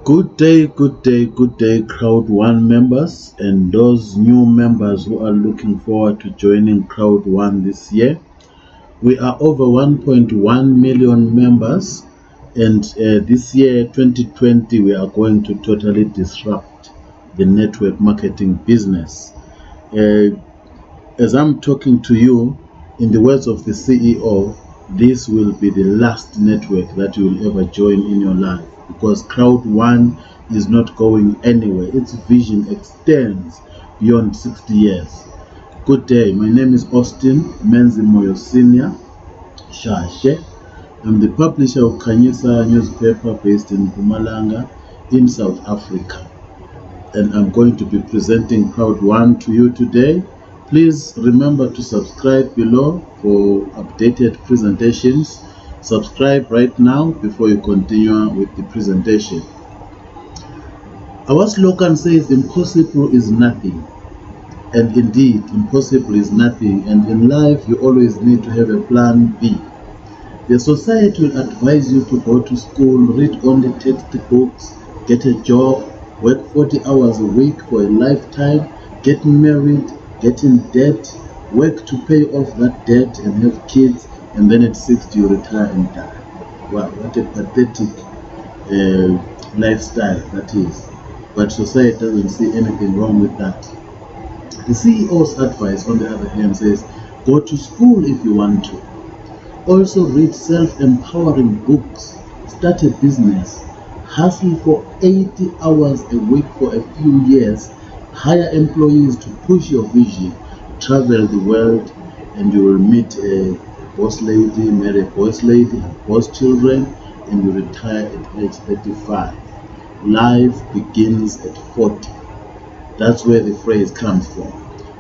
Good day, good day, Crowd One members and those new members who are looking forward to joining Crowd One this year. We are over 1.1 million members, and this year, 2020, we are going to totally disrupt the network marketing business. Uh, as I'm talking to you, in the words of the CEO, this will be the last network that you will ever join in your life because Crowd One is not going anywhere. Its vision extends beyond 60 years. Good day, my name is Austin Menzimoyo Senior Shashe. I'm the publisher of Khanyisa newspaper based in Mpumalanga in South Africa, and I'm going to be presenting Crowd One to you today. Please remember to subscribe below for updated presentations. Subscribe right now before you continue with the presentation. Our slogan says impossible is nothing, and indeed impossible is nothing, and in life you always need to have a plan B. The society will advise you to go to school, read only textbooks, get a job, work 40 hours a week for a lifetime, get married, get in debt, work to pay off that debt and have kids, and then at 60 you retire and die. Wow, what a pathetic lifestyle that is. But society doesn't see anything wrong with that. The CEO's advice, on the other hand, says go to school if you want to. Also read self-empowering books, start a business, hustle for 80 hours a week for a few years, hire employees to push your vision, travel the world, and you will meet a boss lady, marry a boss lady, have boss children, and you retire at age 35. Life begins at 40. That's where the phrase comes from.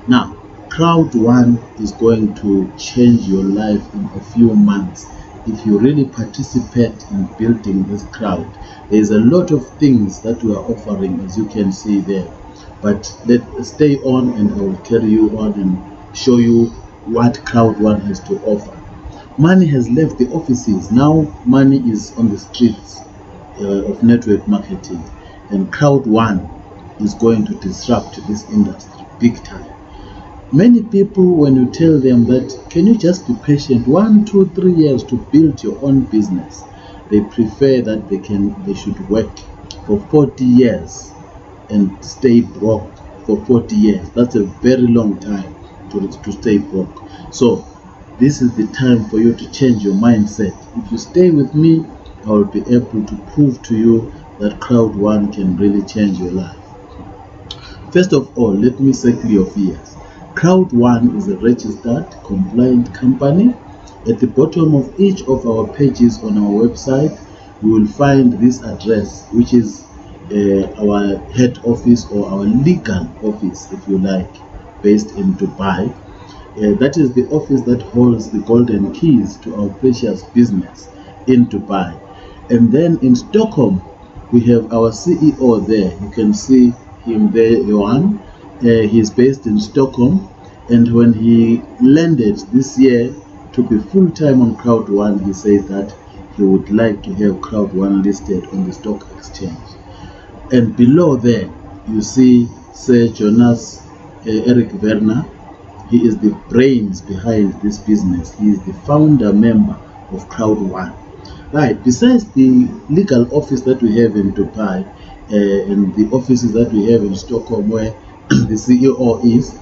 Now, Crowd One is going to change your life in a few months if you really participate in building this crowd. There's a lot of things that we are offering, as you can see there. But let's stay on and I will carry you on and show you what Crowd One has to offer. Money has left the offices. Now money is on the streets of network marketing, and Crowd One is going to disrupt this industry big time. Many people, when you tell them that, can you just be patient 1, 2, 3 years to build your own business, they prefer that they should work for 40 years and stay broke for 40 years. That's a very long time to stay broke. So this is the time for you to change your mindset. If you stay with me, I will be able to prove to you that Crowd One can really change your life. First of all, let me settle your fears. Crowd One is a registered, compliant company. At the bottom of each of our pages on our website, you will find this address, which is our head office or our legal office, if you like, based in Dubai. That is the office that holds the golden keys to our precious business in Dubai. And then in Stockholm, we have our CEO there. You can see him there, Johan. He's based in Stockholm, and when he landed this year to be full-time on Crowd One, he said that he would like to have Crowd One listed on the stock exchange. And below there, you see Sir Jonas Eric Werner. He is the brains behind this business. He is the founder member of Crowd One. Right, besides the legal office that we have in Dubai and the offices that we have in Stockholm where the CEO is,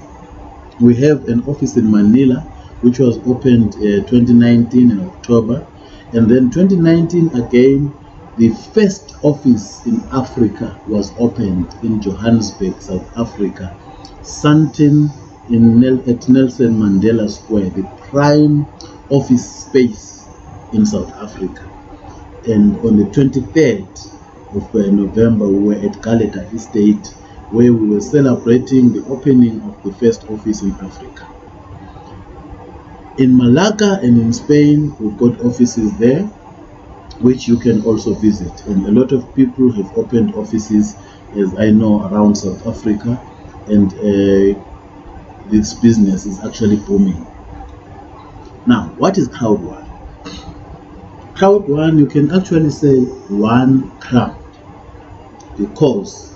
we have an office in Manila which was opened 2019 in October, and then 2019 again the first office in Africa was opened in Johannesburg, South Africa, Sandton at Nelson Mandela Square, the prime office space in South Africa. And on the 23rd of November, we were at Gallagher Estate, where we were celebrating the opening of the first office in Africa. In Malaga and in Spain, we've got offices there, which you can also visit. And a lot of people have opened offices, as I know, around South Africa, and this business is actually booming. Now, what is Crowd One? Crowd One, you can actually say one crowd. because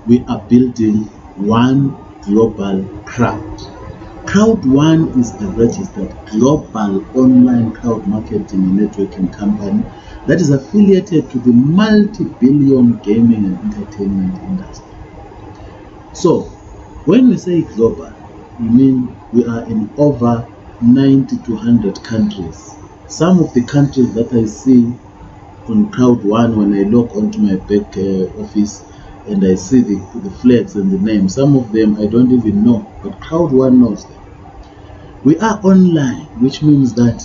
we are building one global crowd. Crowd One is a registered global online crowd marketing and networking company that is affiliated to the multi-billion gaming and entertainment industry. So, when we say global, we mean we are in over 90 to 100 countries. Some of the countries that I see on Crowd One when I log onto my back office and I see the flags and the names, some of them I don't even know, but Crowd One knows them. We are online, which means that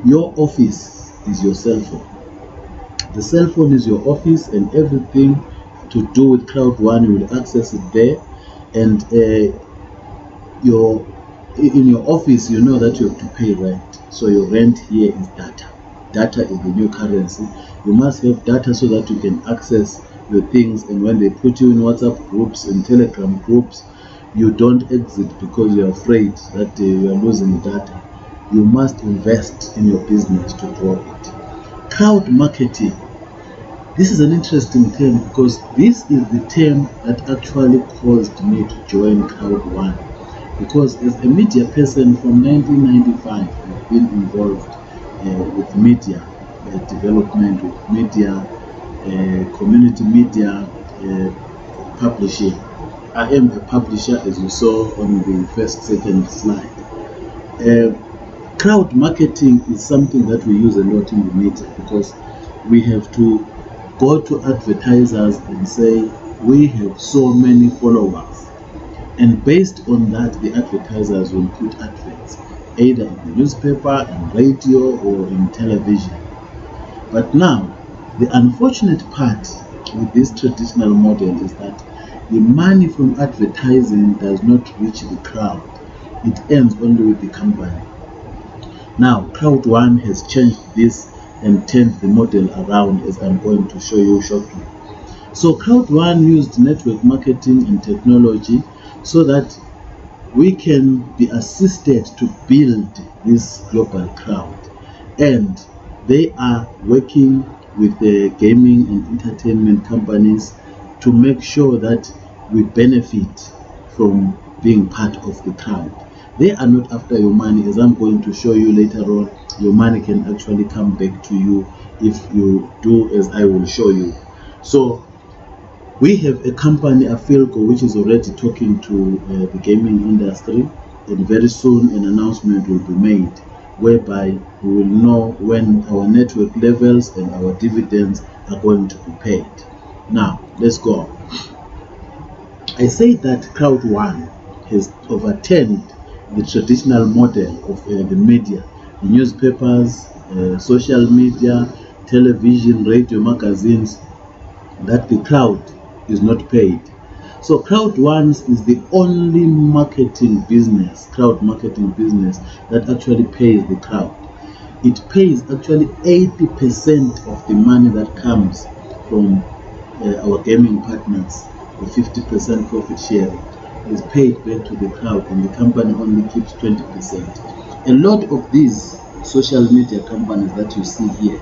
your office is your cell phone. The cell phone is your office, and everything to do with Crowd One, you will access it there. And in your office, you know that you have to pay rent. So your rent here is data. Data is the new currency. You must have data so that you can access your things. And when they put you in WhatsApp groups and Telegram groups, you don't exit because you're afraid that you are losing data. You must invest in your business to grow it. Crowd marketing. This is an interesting term because this is the term that actually caused me to join Crowd One. Because as a media person from 1995, I've been involved with media development, with media, community media publishing. I am a publisher, as you saw on the second slide. Crowd marketing is something that we use a lot in the media because we have to go to advertisers and say, we have so many followers. And based on that, the advertisers will put adverts, either in the newspaper, in radio, or in television. But now, the unfortunate part with this traditional model is that the money from advertising does not reach the crowd. It ends only with the company. Now, Crowd One has changed this and turned the model around, as I'm going to show you shortly. So Crowd One used network marketing and technology so that we can be assisted to build this global crowd. And they are working with the gaming and entertainment companies to make sure that we benefit from being part of the crowd. They are not after your money, as I'm going to show you later on. Your money can actually come back to you if you do as I will show you. So we have a company, Afilco, which is already talking to the gaming industry, and very soon an announcement will be made whereby we will know when our network levels and our dividends are going to be paid. Now, let's go. I say that Crowd One has overturned the traditional model of the media, the newspapers, social media, television, radio, magazines, that the crowd is not paid. So Crowd One is the only marketing business, crowd marketing business, that actually pays the crowd. It pays actually 80% of the money that comes from our gaming partners. The 50% profit sharing is paid back to the crowd, and the company only keeps 20%. A lot of these social media companies that you see here,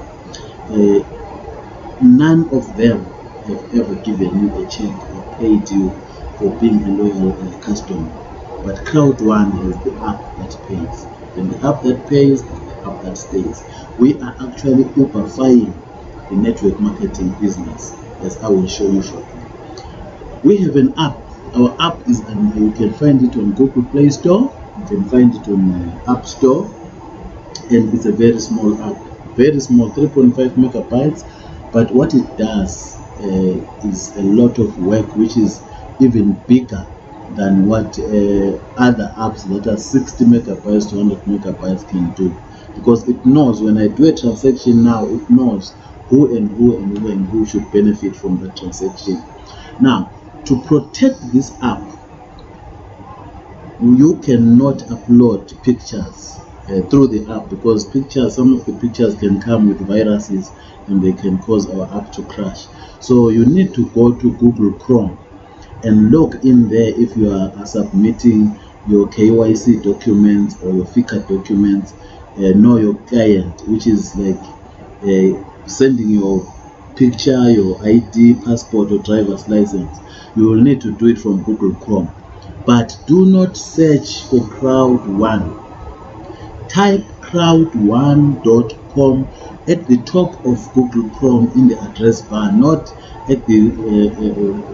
none of them have ever given you a check or paid you for being a loyal customer. But Crowd One has the app that pays, and the app that pays is the app that stays. We are actually Uberifying the network marketing business, as I will show you shortly. We have an app. Our app is, you can find it on Google Play Store, you can find it on App Store, and it's a very small app, very small, 3.5 megabytes. But what it does is a lot of work, which is even bigger than what other apps that are 60 megabytes to 100 megabytes can do, because it knows when I do a transaction now, it knows who and who and who and who should benefit from the transaction. Now, to protect this app, you cannot upload pictures through the app, because some of the pictures can come with viruses and they can cause our app to crash. So you need to go to Google Chrome and log in there if you are submitting your KYC documents or your FICA documents. Know your client, which is like sending your picture, your ID, passport, or driver's license, you will need to do it from Google Chrome. But do not search for Crowd1. Type crowd1.com at the top of Google Chrome in the address bar, not at the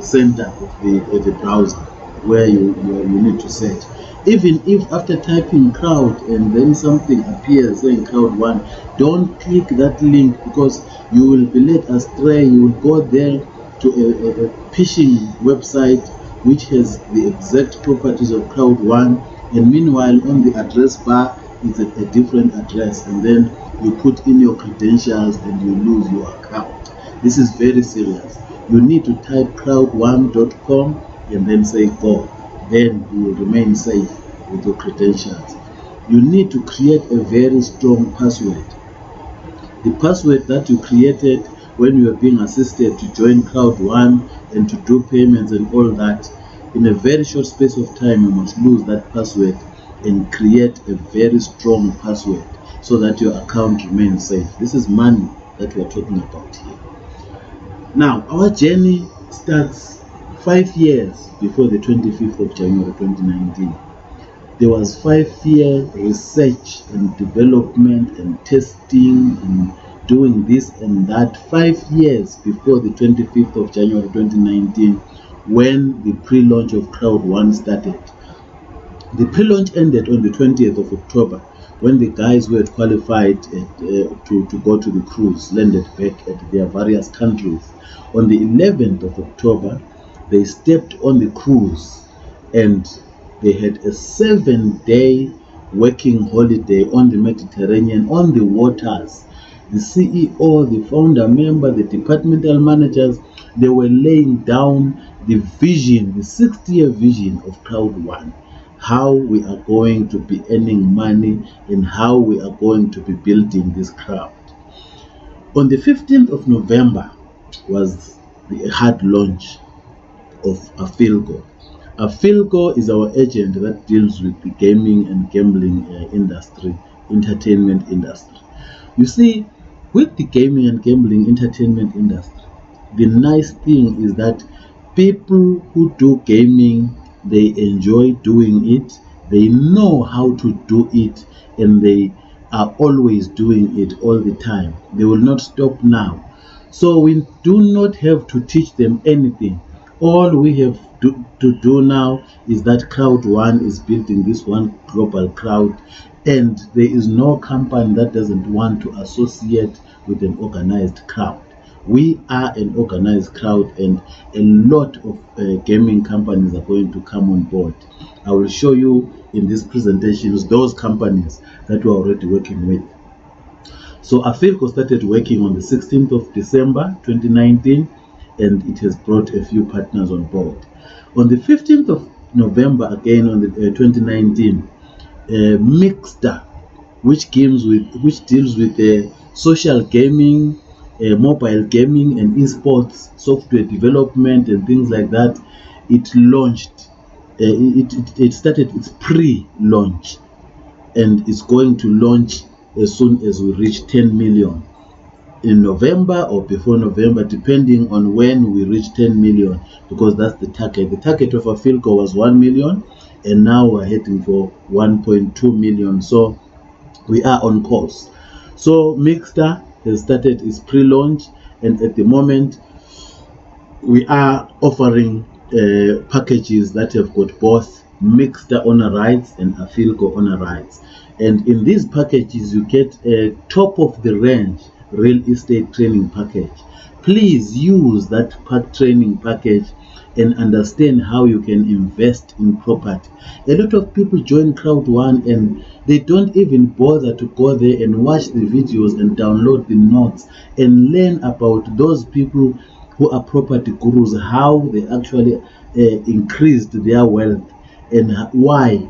center of the browser where you need to search. Even if after typing crowd and then something appears saying Crowd1, don't click that link, because you will be led astray. You will go there to a phishing website which has the exact properties of Crowd1, and meanwhile on the address bar is a different address, and then you put in your credentials and you lose your account. This is very serious. You need to type crowd1.com and then say go. Then you will remain safe with your credentials. You need to create a very strong password. The password that you created when you are being assisted to join Crowd1 and to do payments and all that, in a very short space of time you must lose that password and create a very strong password so that your account remains safe. This is money that we are talking about here. Now, our journey starts 5 years before the 25th of January 2019. There was 5-year research and development and testing and doing this and that 5 years before the 25th of January 2019, when the pre-launch of Crowd1 started. The pre-launch ended on the 20th of October, when the guys who had qualified to go to the cruise landed back at their various countries. On the 11th of October, they stepped on the cruise and they had a 7-day working holiday on the Mediterranean, on the waters. The CEO, the founder member, the departmental managers, they were laying down the vision, the 60-year vision of Crowd1. How we are going to be earning money and how we are going to be building this crowd. On the 15th of November was the hard launch of Afilgo. Afilgo is our agent that deals with the gaming and gambling industry, entertainment industry. You see, with the gaming and gambling entertainment industry, the nice thing is that people who do gaming, they enjoy doing it, they know how to do it, and they are always doing it all the time. They will not stop now. So we do not have to teach them anything. All we have to do now is that Crowd1 is building this one global crowd, and there is no company that doesn't want to associate with an organized crowd. We are an organized crowd, and a lot of gaming companies are going to come on board. I will show you in these presentations those companies that we're already working with. So Afilgo started working on the 16th of December 2019, and it has brought a few partners on board. On the 15th of November, again on the 2019, Mixter, which deals with social gaming, mobile gaming and esports, software development and things like that, it launched. It started its pre-launch, and it's going to launch as soon as we reach 10 million in November or before November, depending on when we reach 10 million, because that's the target. The target of Afilgo was 1 million, and now we're heading for 1.2 million. So we are on course. So Mixter has started its pre-launch, and at the moment we are offering packages that have got both Mixter owner rights and Afilgo owner rights. And in these packages you get a top of the range real estate training package. Please use that training package and understand how you can invest in property. A lot of people join Crowd1 and they don't even bother to go there and watch the videos and download the notes and learn about those people who are property gurus, how they actually increased their wealth, and why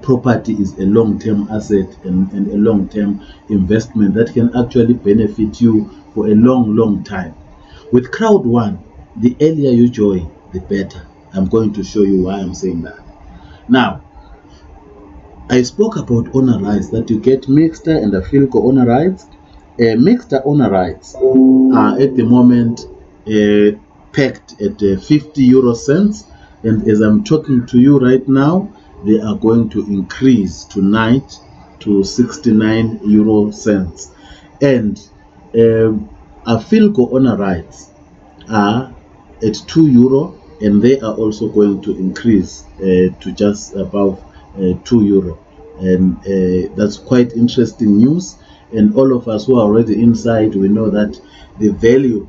property is a long-term asset and a long-term investment that can actually benefit you for a long time. With Crowd1, the earlier you join, the better. I'm going to show you why I'm saying that. Now, I spoke about owner rights, that you get Mixter and Afilgo owner rights, Mixed owner rights are at the moment pegged at 50 euro cents, and as I'm talking to you right now, they are going to increase tonight to 69 euro cents. And Afilco owner rights are at 2 euro, and they are also going to increase to just above 2 euro. And that's quite interesting news. And all of us who are already inside, we know that the value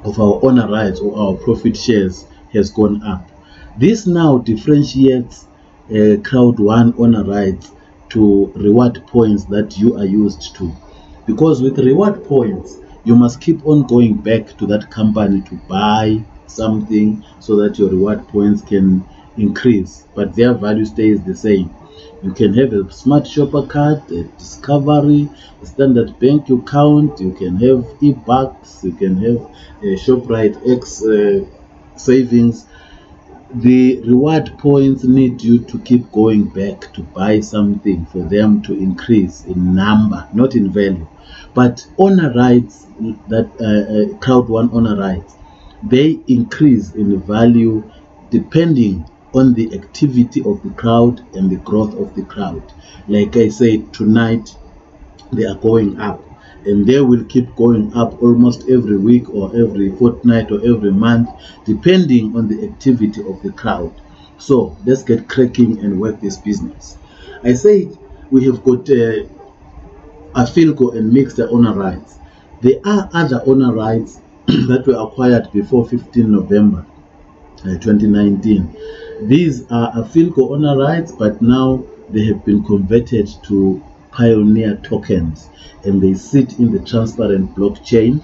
of our owner rights or our profit shares has gone up. This now differentiates Crowd One owner rights to reward points that you are used to. Because with reward points, you must keep on going back to that company to buy something so that your reward points can increase, but their value stays the same. You can have a smart shopper card, a Discovery, a Standard Bank account, you can have e-bucks, you can have a ShopRite X savings. The reward points need you to keep going back to buy something for them to increase in number, not in value. But owner rights, that Crowd One owner rights, they increase in value depending on the activity of the crowd and the growth of the crowd. Like I said, tonight they are going up, and they will keep going up almost every week or every fortnight or every month, depending on the activity of the crowd. So let's get cracking and work this business. I said we have got Afilco and Mixed owner rights. There are other owner rights that were acquired before 15 November 2019. These are Afilco owner rights, but now they have been converted to Pioneer tokens, and they sit in the transparent blockchain.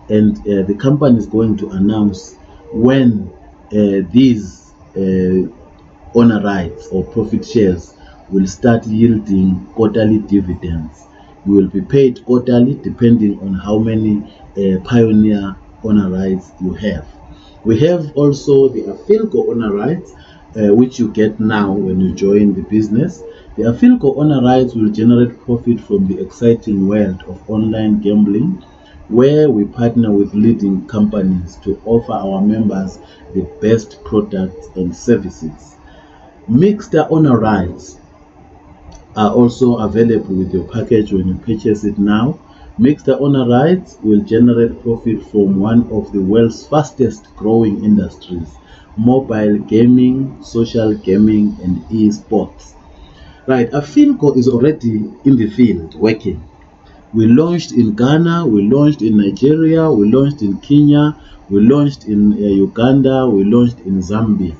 And the company is going to announce when these owner rights or profit shares will start yielding quarterly dividends. You will be paid quarterly depending on how many Pioneer owner rights you have. We have also the Afilco owner rights, which you get now when you join the business. The Afilco owner rights will generate profit from the exciting world of online gambling, where we partner with leading companies to offer our members the best products and services. Mixed owner rights are also available with your package when you purchase it now. Mixed owner rights will generate profit from one of the world's fastest growing industries, mobile gaming, social gaming, and esports. Right, Afilco is already in the field working. We launched in Ghana, we launched in Nigeria, we launched in Kenya, we launched in Uganda, we launched in Zambia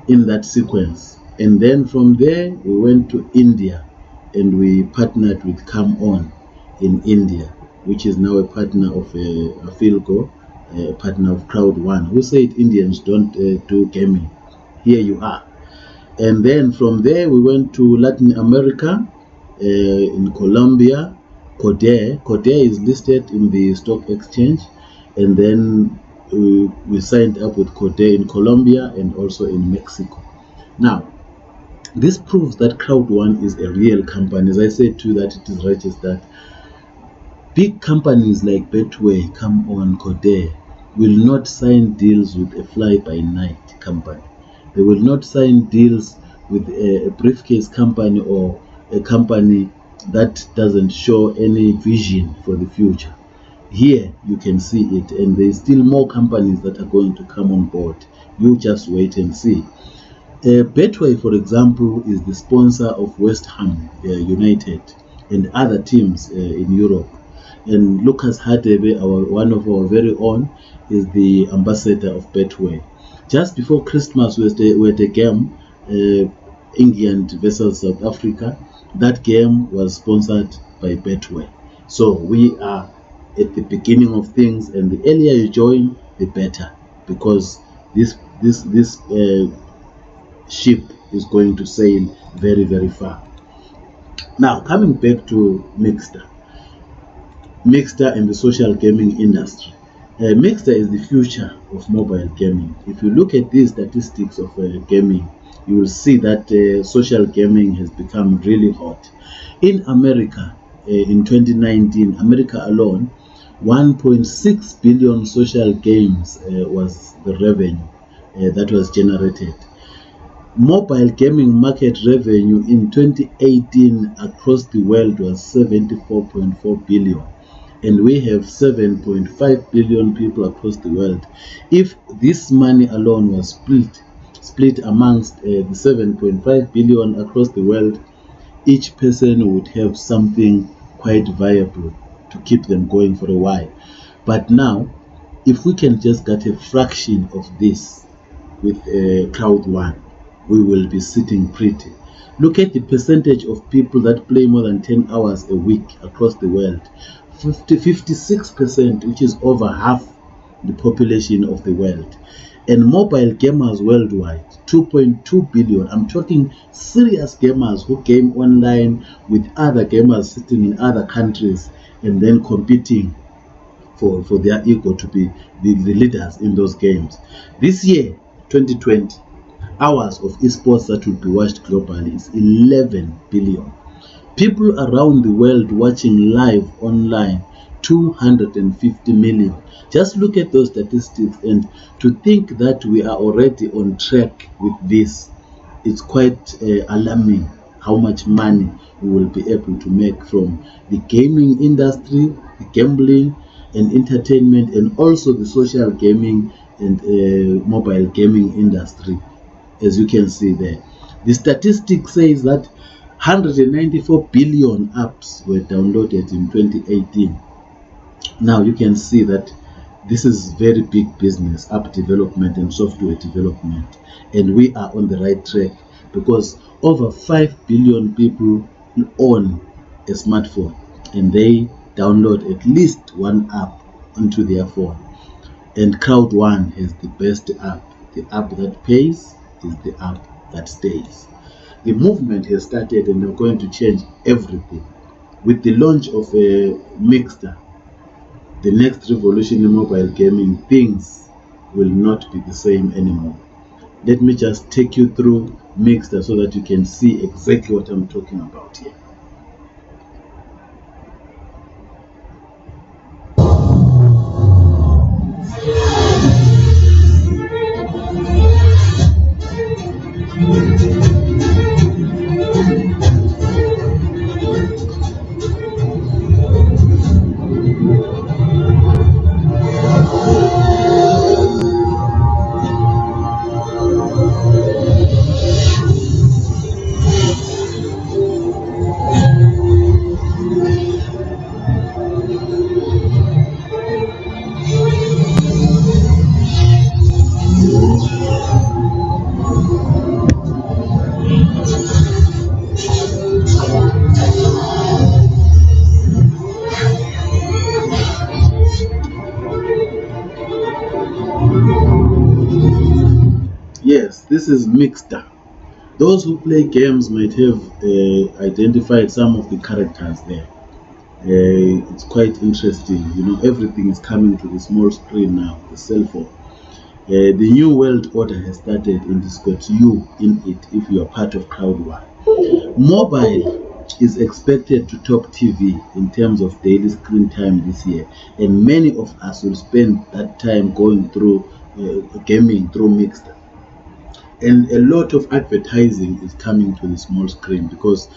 in that sequence. And then from there, we went to India and we partnered with Come On in India, which is now a partner of Afilco, a partner of Crowd One. Who said Indians don't do gaming? Here you are. And then from there, we went to Latin America, in Colombia. Code is listed in the stock exchange, and then we signed up with Code in Colombia and also in Mexico. Now, this proves that Crowd One is a real company. As I said to you, that it is registered. Big companies like Betway, Come On, Code will not sign deals with a fly-by-night company. They will not sign deals with a briefcase company or a company that doesn't show any vision for the future. Here you can see it, and there's still more companies that are going to come on board. You just wait and see. Betway, for example, is the sponsor of West Ham United and other teams in Europe. And Lucas Hadebe, one of our very own, is the ambassador of Betway. Just before Christmas, we had a game, England versus South Africa. That game was sponsored by Betway. So we are at the beginning of things, and the earlier you join, the better, because this ship is going to sail very, very far. Now, coming back to Mixter and the social gaming industry. Mixter is the future of mobile gaming. If you look at these statistics of gaming, you will see that social gaming has become really hot. In America, in 2019, America alone, 1.6 billion social games was the revenue that was generated. Mobile gaming market revenue in 2018 across the world was 74.4 billion, and we have 7.5 billion people across the world. If this money alone was split amongst the 7.5 billion across the world, each person would have something quite viable to keep them going for a while. But now, if we can just get a fraction of this with Crowd One, we will be sitting pretty. Look at the percentage of people that play more than 10 hours a week across the world. 56%, which is over half the population of the world. And mobile gamers worldwide, 2.2 billion. I'm talking serious gamers who game online with other gamers sitting in other countries and then competing for their ego to be the leaders in those games. This year, 2020, hours of esports that will be watched globally is 11 billion. People around the world watching live online, 250 million. Just look at those statistics, and to think that we are already on track with this, it's quite alarming how much money we will be able to make from the gaming industry, the gambling and entertainment, and also the social gaming and mobile gaming industry, as you can see there. The statistic says that 194 billion apps were downloaded in 2018. Now you can see that this is very big business, app development and software development, and we are on the right track because over 5 billion people own a smartphone and they download at least one app onto their phone. And Crowd One has the best app. The app that pays is the app that stays. The movement has started and they're going to change everything. With the launch of Mixer, the next revolution in mobile gaming, things will not be the same anymore. Let me just take you through Mixer so that you can see exactly what I'm talking about here. Yes, this is Mixer. Those who play games might have identified some of the characters there. It's quite interesting. You know, everything is coming to the small screen now, the cell phone. The new world order has started and it's got you in it if you are part of Crowd One. Mobile is expected to top TV in terms of daily screen time this year, and many of us will spend that time going through gaming through Mixer. And a lot of advertising is coming to the small screen because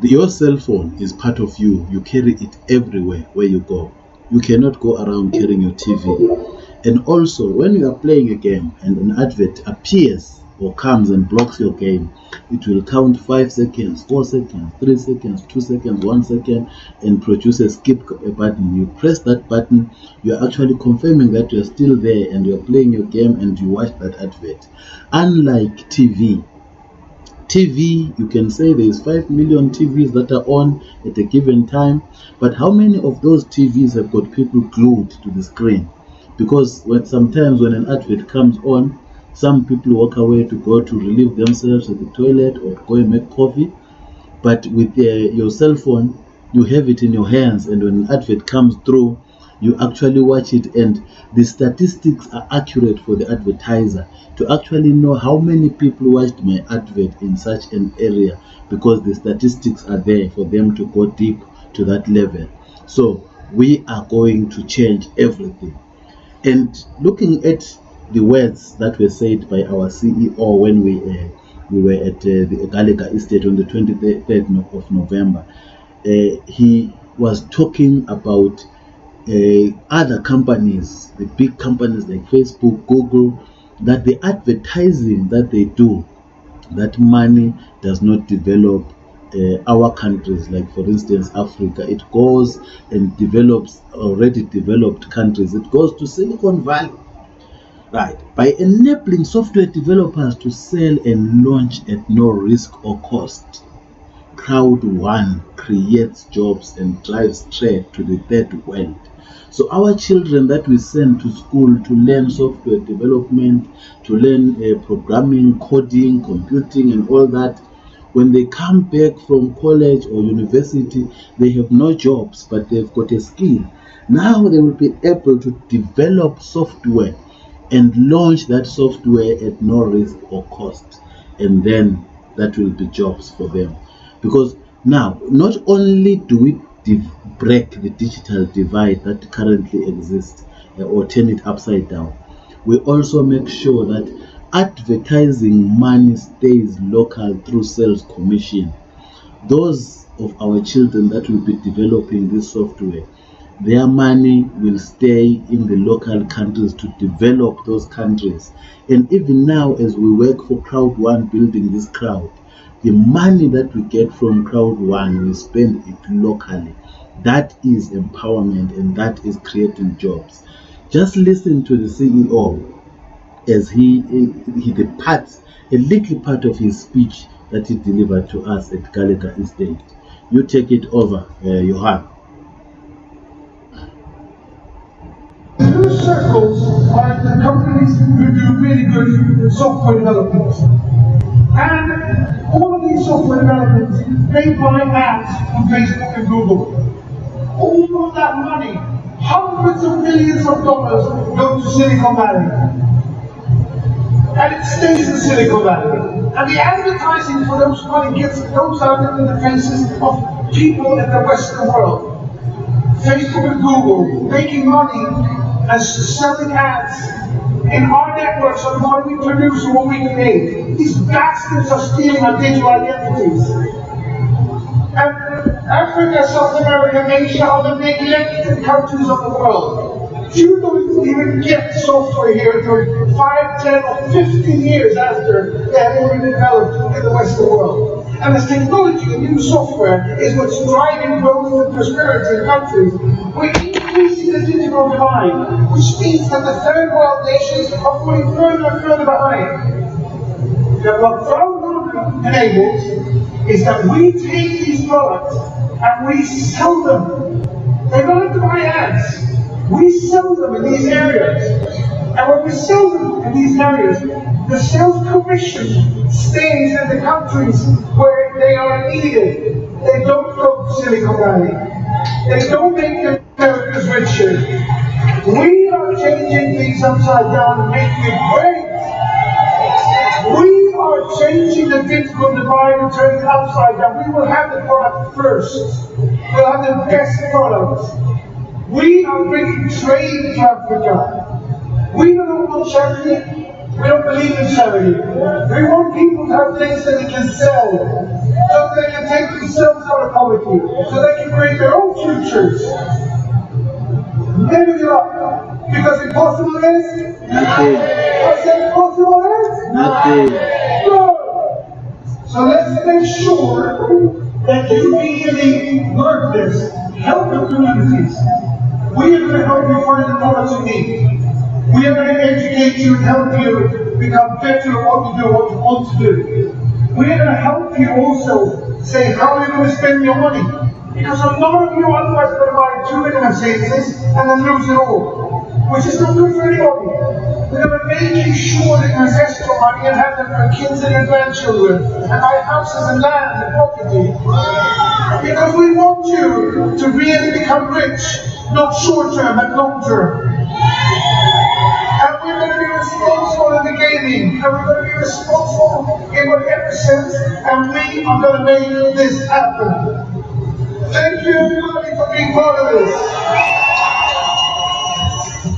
your cell phone is part of you. You carry it everywhere where you go. You cannot go around carrying your TV. And also, when you are playing a game and an advert appears or comes and blocks your game, it will count 5 seconds, 4 seconds, 3 seconds, 2 seconds, 1 second, and produce a skip button. You press that button, you are actually confirming that you are still there and you are playing your game and you watch that advert. Unlike TV, you can say there is 5 million TVs that are on at a given time, but how many of those TVs have got people glued to the screen? Because sometimes when an advert comes on, some people walk away to go to relieve themselves at the toilet or go and make coffee. But with your cell phone, you have it in your hands, and when an advert comes through, you actually watch it, and the statistics are accurate for the advertiser to actually know how many people watched my advert in such an area, because the statistics are there for them to go deep to that level. So we are going to change everything. And looking at the words that were said by our CEO when we were at the Gallagher Estate on the 23rd of November, he was talking about other companies, the big companies like Facebook, Google, that the advertising that they do, that money does not develop our countries, like for instance Africa. It goes and develops already developed countries. It goes to Silicon Valley, right? By enabling software developers to sell and launch at no risk or cost, Crowd One creates jobs and drives trade to the third world. So our children that we send to school to learn software development, to learn programming, coding, computing, and all that, when they come back from college or university, they have no jobs, but they've got a skill. Now they will be able to develop software and launch that software at no risk or cost. And then that will be jobs for them. Because now, not only do we break the digital divide that currently exists or turn it upside down, we also make sure that advertising money stays local through sales commission. Those of our children that will be developing this software, their money will stay in the local countries to develop those countries. And even now, as we work for Crowd One building this crowd, the money that we get from Crowd One, we spend it locally. That is empowerment, and that is creating jobs. Just listen to the CEO as he departs a little part of his speech that he delivered to us at Gallagher Estate. You take it over, Johan. Two circles are the companies who do really good software development. And all of these software developments, they buy ads from Facebook and Google. All of that money, hundreds of millions of dollars, go to Silicon Valley. And it stays in Silicon Valley. And the advertising for those money goes out in the faces of people in the Western world. Facebook and Google making money as selling ads in our networks on what we produce and what we create. These bastards are stealing our digital identities. And Africa, South America, Asia are the neglected countries of the world. You don't even get software here until 5, 10, or 15 years after they have already developed in the Western world. And as technology and new software is what's driving growth and prosperity in countries, we're increasing the digital divide, which means that the third world nations are falling further and further behind. And what Crowd One enables is that we take these products and we sell them. They don't have to buy ads. We sell them in these areas. And when we sell them in these areas, the sales commission stays in the countries where they are needed. They don't go to Silicon Valley. They don't make the Americans richer. We are changing things upside down and making it great. We are changing the digital divide and turning it upside down. We will have the product first. We'll have the best products. We are bringing trade to Africa. We don't want charity. We don't believe in charity. We want people to have things that they can sell, so they can take themselves out of poverty, so they can create their own futures. Never give up. Because impossible is nothing. I said impossible is Nothing. no. So let's make sure that you really learn this. Help the communities. We are going to help you find the products you need. We are going to educate you and help you become better at what you do, what you want to do. We are going to help you also say how you're going to spend your money. Because a lot of you otherwise are going to buy too many Mercedes and then lose it all, which is not good for anybody. We're going to make you sure that you invest your money and have them for kids and your grandchildren, and buy houses and land and property. Because we want you to really become rich, not short term, but long term. And we're going to be responsible in the gaming, and we're going to be responsible in whatever sense, and we are going to make this happen. Thank you, everybody, for being part of this.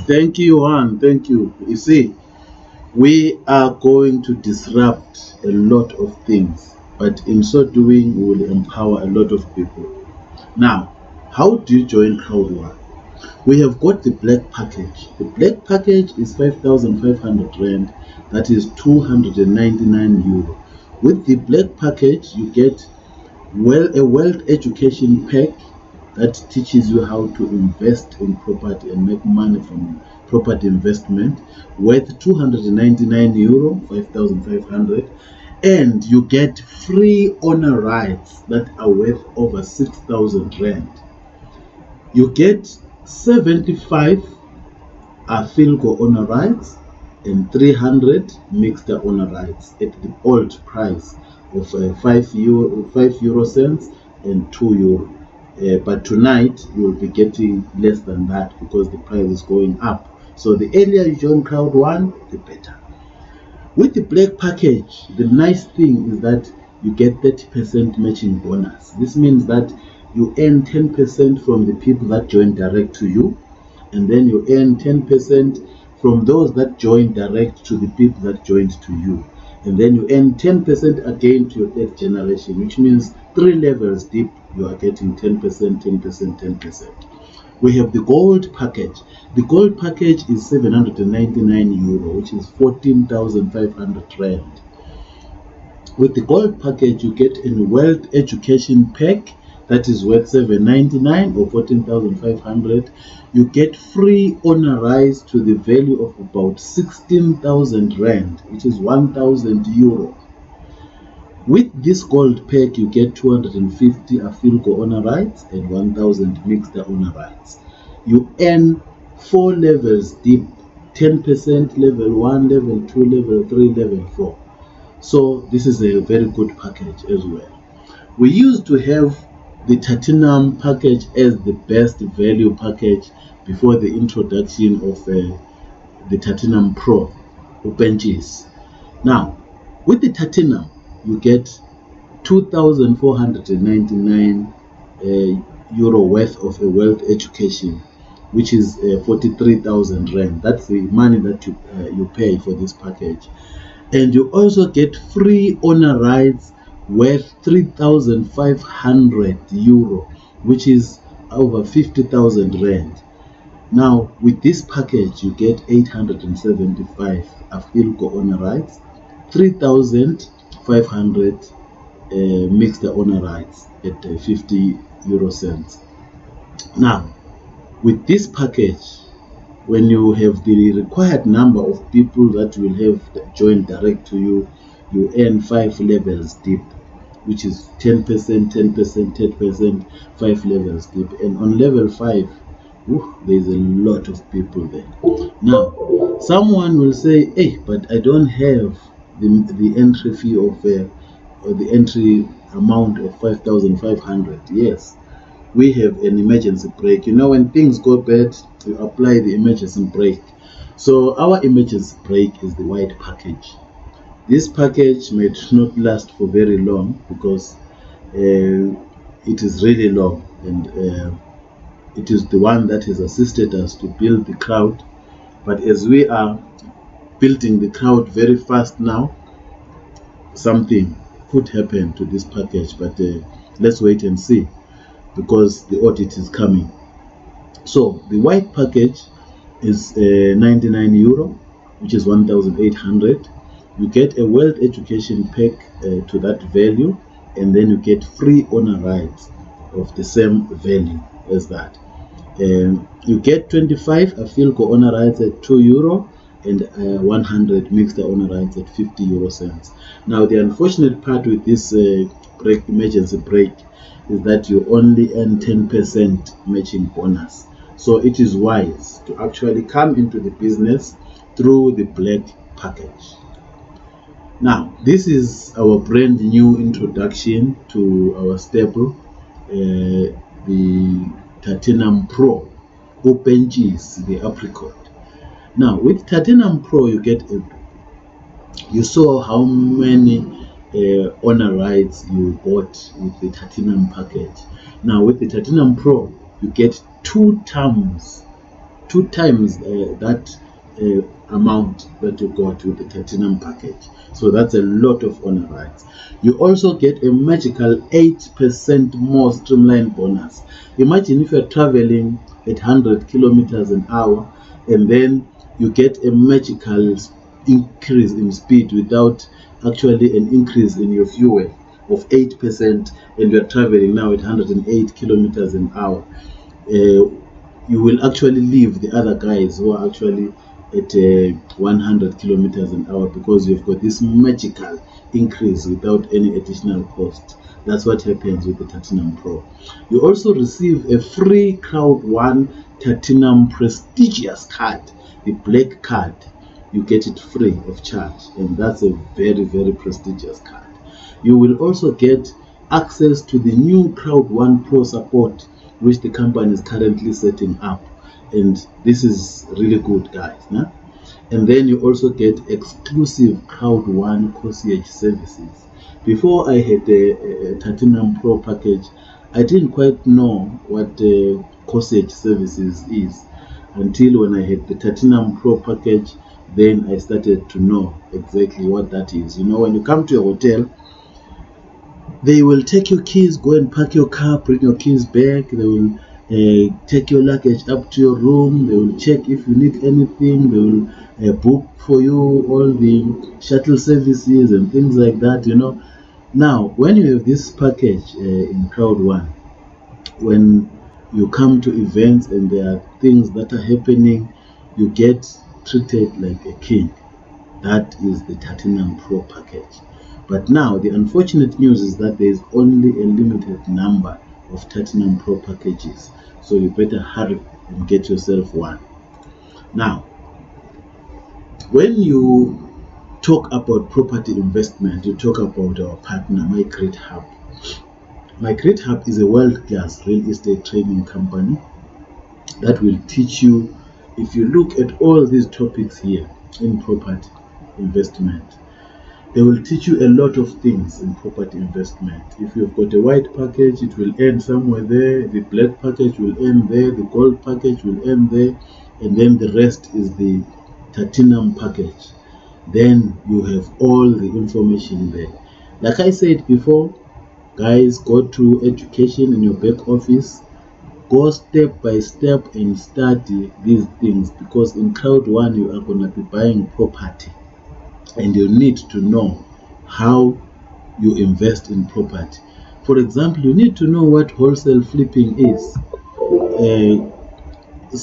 Thank you, Juan. Thank you. You see, we are going to disrupt a lot of things, but in so doing, we will empower a lot of people. Now, how do you join Crowd1? We have got the black package. The black package is 5,500 Rand. That is 299 euro. With the black package, you get a wealth education pack that teaches you how to invest in property and make money from property investment, worth 299 euro, 5,500, and you get free owner rights that are worth over 6,000 Rand. You get 75 Afilco owner rights and 300 mixed owner rights at the old price of 5 euro cents and 2 euro. But tonight you will be getting less than that because the price is going up. So the earlier you join Crowd1, the better. With the black package, the nice thing is that you get 30% matching bonus. This means that you earn 10% from the people that join direct to you, and then you earn 10% from those that join direct to the people that joined to you, and then you earn 10% again to your third generation, which means 3 levels deep you are getting 10%, 10%, 10%. We have the gold package. The gold package is 799 euro, which is 14,500 Rand. With the gold package, you get a wealth education pack that is worth 799 or 14,500. You get free owner rights to the value of about 16,000 Rand, which is 1,000 euro. With this gold pack, you get 250 Afilco owner rights and 1,000 mixed owner rights. You earn 4 levels deep, 10% level 1, level 2, level 3, level 4. So this is a very good package as well. We used to have the Platinum package as the best value package before the introduction of the Platinum Pro benches. Now, with the Platinum, you get 2,499 euro worth of a wealth education, which is 43,000 Rand. That's the money that you pay for this package. And you also get free owner rights worth 3,500 euro, which is over 50,000 Rand. Now, with this package, you get 875 Afilco owner rights, 3,500 mixed owner rights at 50 euro cents. Now, with this package, when you have the required number of people that will have joined direct to you, you earn 5 levels deep, which is 10%, 10%, 10%, 5 levels deep. And on level 5, there's a lot of people there. Now, someone will say, hey, but I don't have the entry fee of or the entry amount of 5,500. Yes, we have an emergency brake. You know, when things go bad, you apply the emergency brake. So our emergency brake is the white package. This package may not last for very long because it is really long, and it is the one that has assisted us to build the crowd. But as we are building the crowd very fast now, something could happen to this package, but let's wait and see because the audit is coming. So the white package is 99 euro, which is 1,800. You get a wealth education pack to that value, and then you get free owner rights of the same value as that. You get 25 Afilco owner rights at 2 euro and 100 mixed owner rights at 50 euro cents. Now, the unfortunate part with this emergency brake is that you only earn 10% matching bonus. So it is wise to actually come into the business through the black package. Now, this is our brand new introduction to our staple, the Platinum Pro Open Cheese, the apricot. Now, with Platinum Pro, you saw how many honor rights you bought with the Platinum package. Now with the Platinum Pro, you get 2 times that amount that you got with the Platinum package. So that's a lot of honor rights. You also get a magical 8% more streamlined bonus. Imagine if you're traveling at 100 kilometers an hour, and then you get a magical increase in speed without actually an increase in your fuel of 8%, and you're traveling now at 108 kilometers an hour. You will actually leave the other guys who are actually at 100 kilometers an hour, because you've got this magical increase without any additional cost. That's what happens with the Platinum Pro. You also receive a free Crowd One Platinum Prestigious card, the black card. You get it free of charge, and that's a very, very prestigious card. You will also get access to the new Crowd One Pro support, which the company is currently setting up, and this is really good, guys. Nah? And then you also get exclusive Crowd One concierge services. Before I had a Platinum Pro package, I didn't quite know what concierge services is until when I had the Platinum Pro package. Then I started to know exactly what that is. You know, when you come to a hotel, they will take your keys, go and park your car, bring your keys back. They will take your luggage up to your room. They will check if you need anything. They will book for you all the shuttle services and things like that, you know. Now, when you have this package in Crowd One, when you come to events and there are things that are happening, you get treated like a king. That is the Platinum Pro package. But now the unfortunate news is that there is only a limited number of Platinum Pro packages, so you better hurry and get yourself one. Now, when you talk about property investment, you talk about our partner, My Great Hub. My Great Hub is a world-class real estate training company that will teach you. If you look at all these topics here in property investment, they will teach you a lot of things in property investment. If you've got a white package, it will end somewhere there. The black package will end there. The gold package will end there. And then the rest is the Platinum package. Then you have all the information there. Like I said before, guys, go to education in your back office. Go step by step and study these things, because in Crowd One you are going to be buying property, and you need to know how you invest in property. For example, you need to know what wholesale flipping is.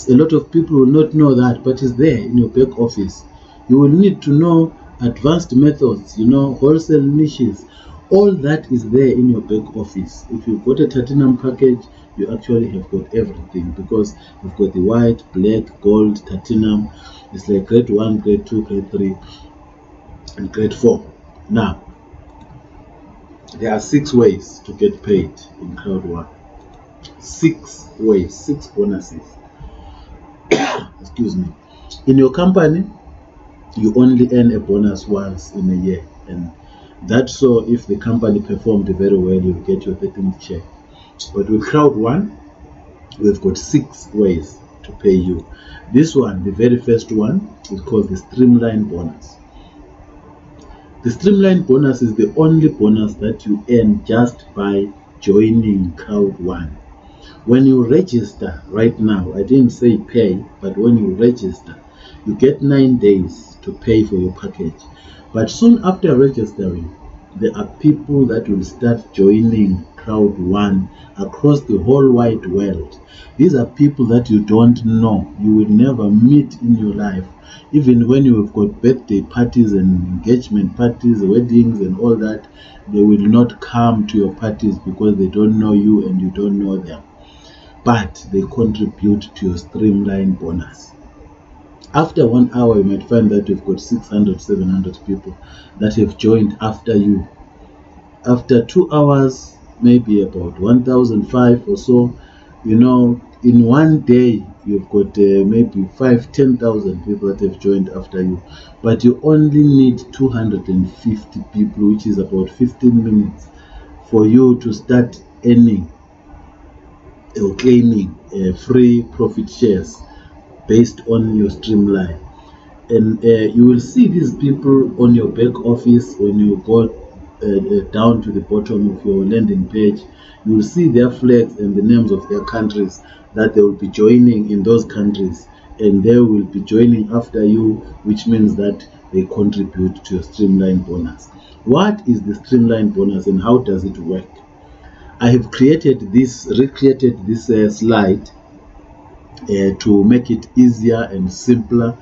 A lot of people will not know that, but it's there in your back office. You will need to know advanced methods, you know, wholesale niches. All that is there in your back office. If you've got a Platinum package, you actually have got everything, because you've got the white, black, gold, Platinum. It's like grade 1, grade 2, grade 3, and grade 4. Now, there are 6 ways to get paid in Crowd One. 6 ways, 6 bonuses. Excuse me. In your company, you only earn a bonus once in a year, and that's so if the company performed very well, you'll get your 13th check. But with Crowd One, we've got 6 ways to pay you. This one, the very first one, is called the Streamline bonus. The Streamline bonus is the only bonus that you earn just by joining Crowd One. When you register right now, I didn't say pay, but when you register, you get 9 days to pay for your package. But soon after registering, there are people that will start joining Crowd One across the whole wide world. These are people that you don't know, you will never meet in your life. Even when you have got birthday parties and engagement parties, weddings and all that, they will not come to your parties because they don't know you and you don't know them. But they contribute to your Streamline bonus. After 1 hour, you might find that you've got 600, 700 people that have joined after you. After 2 hours, maybe about 1,005 or so, you know, in one day you've got maybe 5,000-10,000 people that have joined after you, but you only need 250 people, which is about 15 minutes, for you to start earning or claiming free profit shares based on your streamline. And you will see these people on your back office. When you go down to the bottom of your landing page, you will see their flags and the names of their countries that they will be joining in those countries, and they will be joining after you, which means that they contribute to your streamline bonus. What is the streamline bonus and how does it work? I have recreated this slide to make it easier and simpler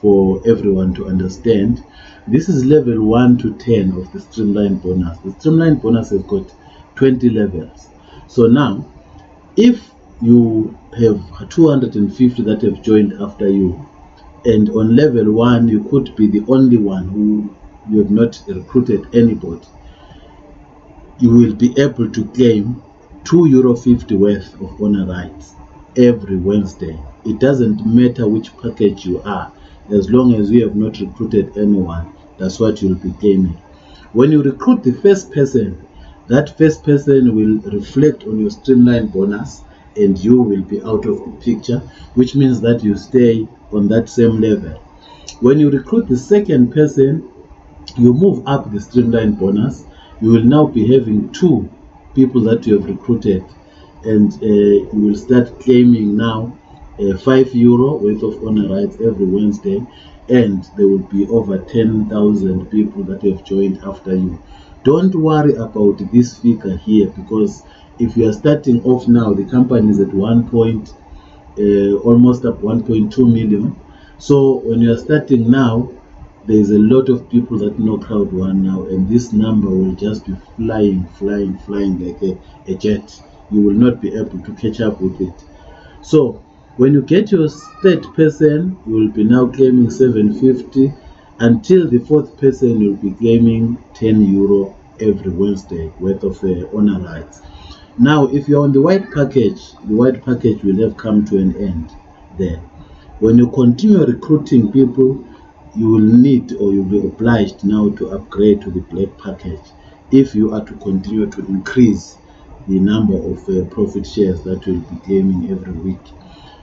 for everyone to understand. This is level 1 to 10 of the streamline bonus. The streamline bonus has got 20 levels. So now, if you have 250 that have joined after you, and on level 1 you could be the only one who you have not recruited anybody, you will be able to claim €2.50 worth of honor rights every Wednesday. It doesn't matter which package you are, as long as you have not recruited anyone, that's what you'll be claiming. When you recruit the first person, that first person will reflect on your streamline bonus, and you will be out of the picture, which means that you stay on that same level. When you recruit the second person, you move up the streamline bonus. You will now be having 2 people that you have recruited, and you will start claiming now €5 worth of honor rights every Wednesday, and there will be over 10,000 people that have joined after you. Don't worry about this figure here, because if you are starting off now, the company is at almost up 1.2 million. So when you are starting now, there is a lot of people that know Crowd One now, and this number will just be flying like a jet. You will not be able to catch up with it. So when you get your third person, you will be now claiming €7.50. Until the fourth person, you'll be claiming €10 every Wednesday worth of honor rights. Now, if you're on the white package, the white package will have come to an end there. When you continue recruiting people, you will need, or you'll be obliged now to upgrade to the black package if you are to continue to increase the number of profit shares that you'll be claiming every week.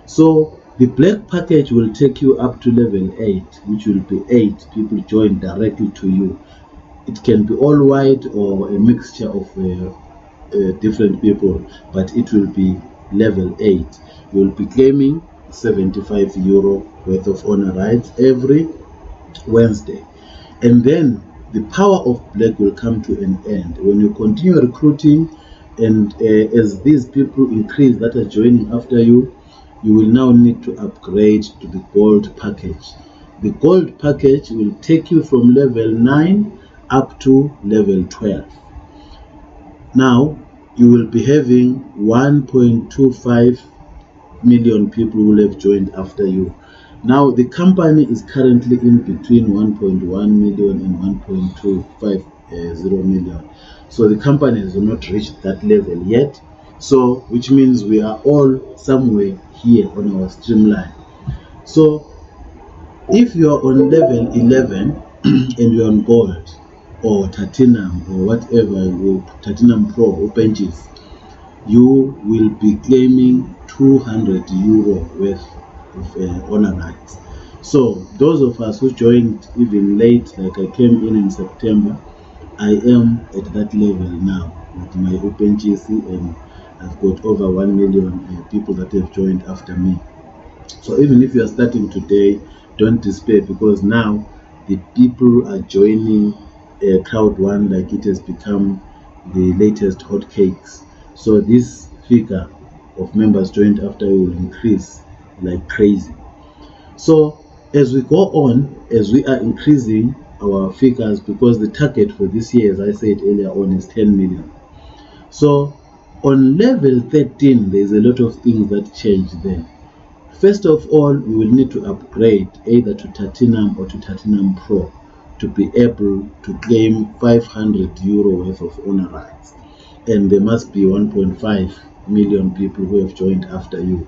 So the black package will take you up to level 8, which will be 8 people join directly to you. It can be all white or a mixture of different people, but it will be level 8. You will be claiming €75 worth of honor rights every Wednesday, and then the power of black will come to an end when you continue recruiting, and as these people increase that are joining after you, you will now need to upgrade to the gold package. The gold package will take you from level 9 up to level 12. Now you will be having 1.25 million people who have joined after you. Now the company is currently in between 1.1 million and 1.250 million. So the company has not reached that level yet. So which means we are all somewhere here on our streamline. So if you are on level 11 and you are on gold or platinum or whatever, or platinum pro or benches, you will be claiming €200 worth of honor rights. So those of us who joined even late, like I came in September, I am at that level now with my OpenGC, and I've got over 1 million people that have joined after me. So even if you are starting today, don't despair, because now the people are joining Crowd One like it has become the latest hotcakes. So this figure of members joined after you will increase like crazy. So as we go on, as we are increasing our figures, because the target for this year, as I said earlier on, is 10 million. So on level 13, there's a lot of things that change there. First of all, you will need to upgrade either to Platinum or to Platinum Pro to be able to claim €500 worth of honor rights, and there must be 1.5 million people who have joined after you.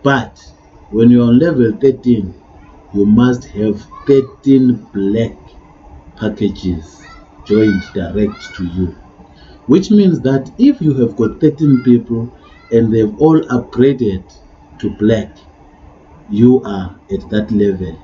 But when you're on level 13, you must have 13 black packages joined direct to you, which means that if you have got 13 people and they've all upgraded to black, you are at that level.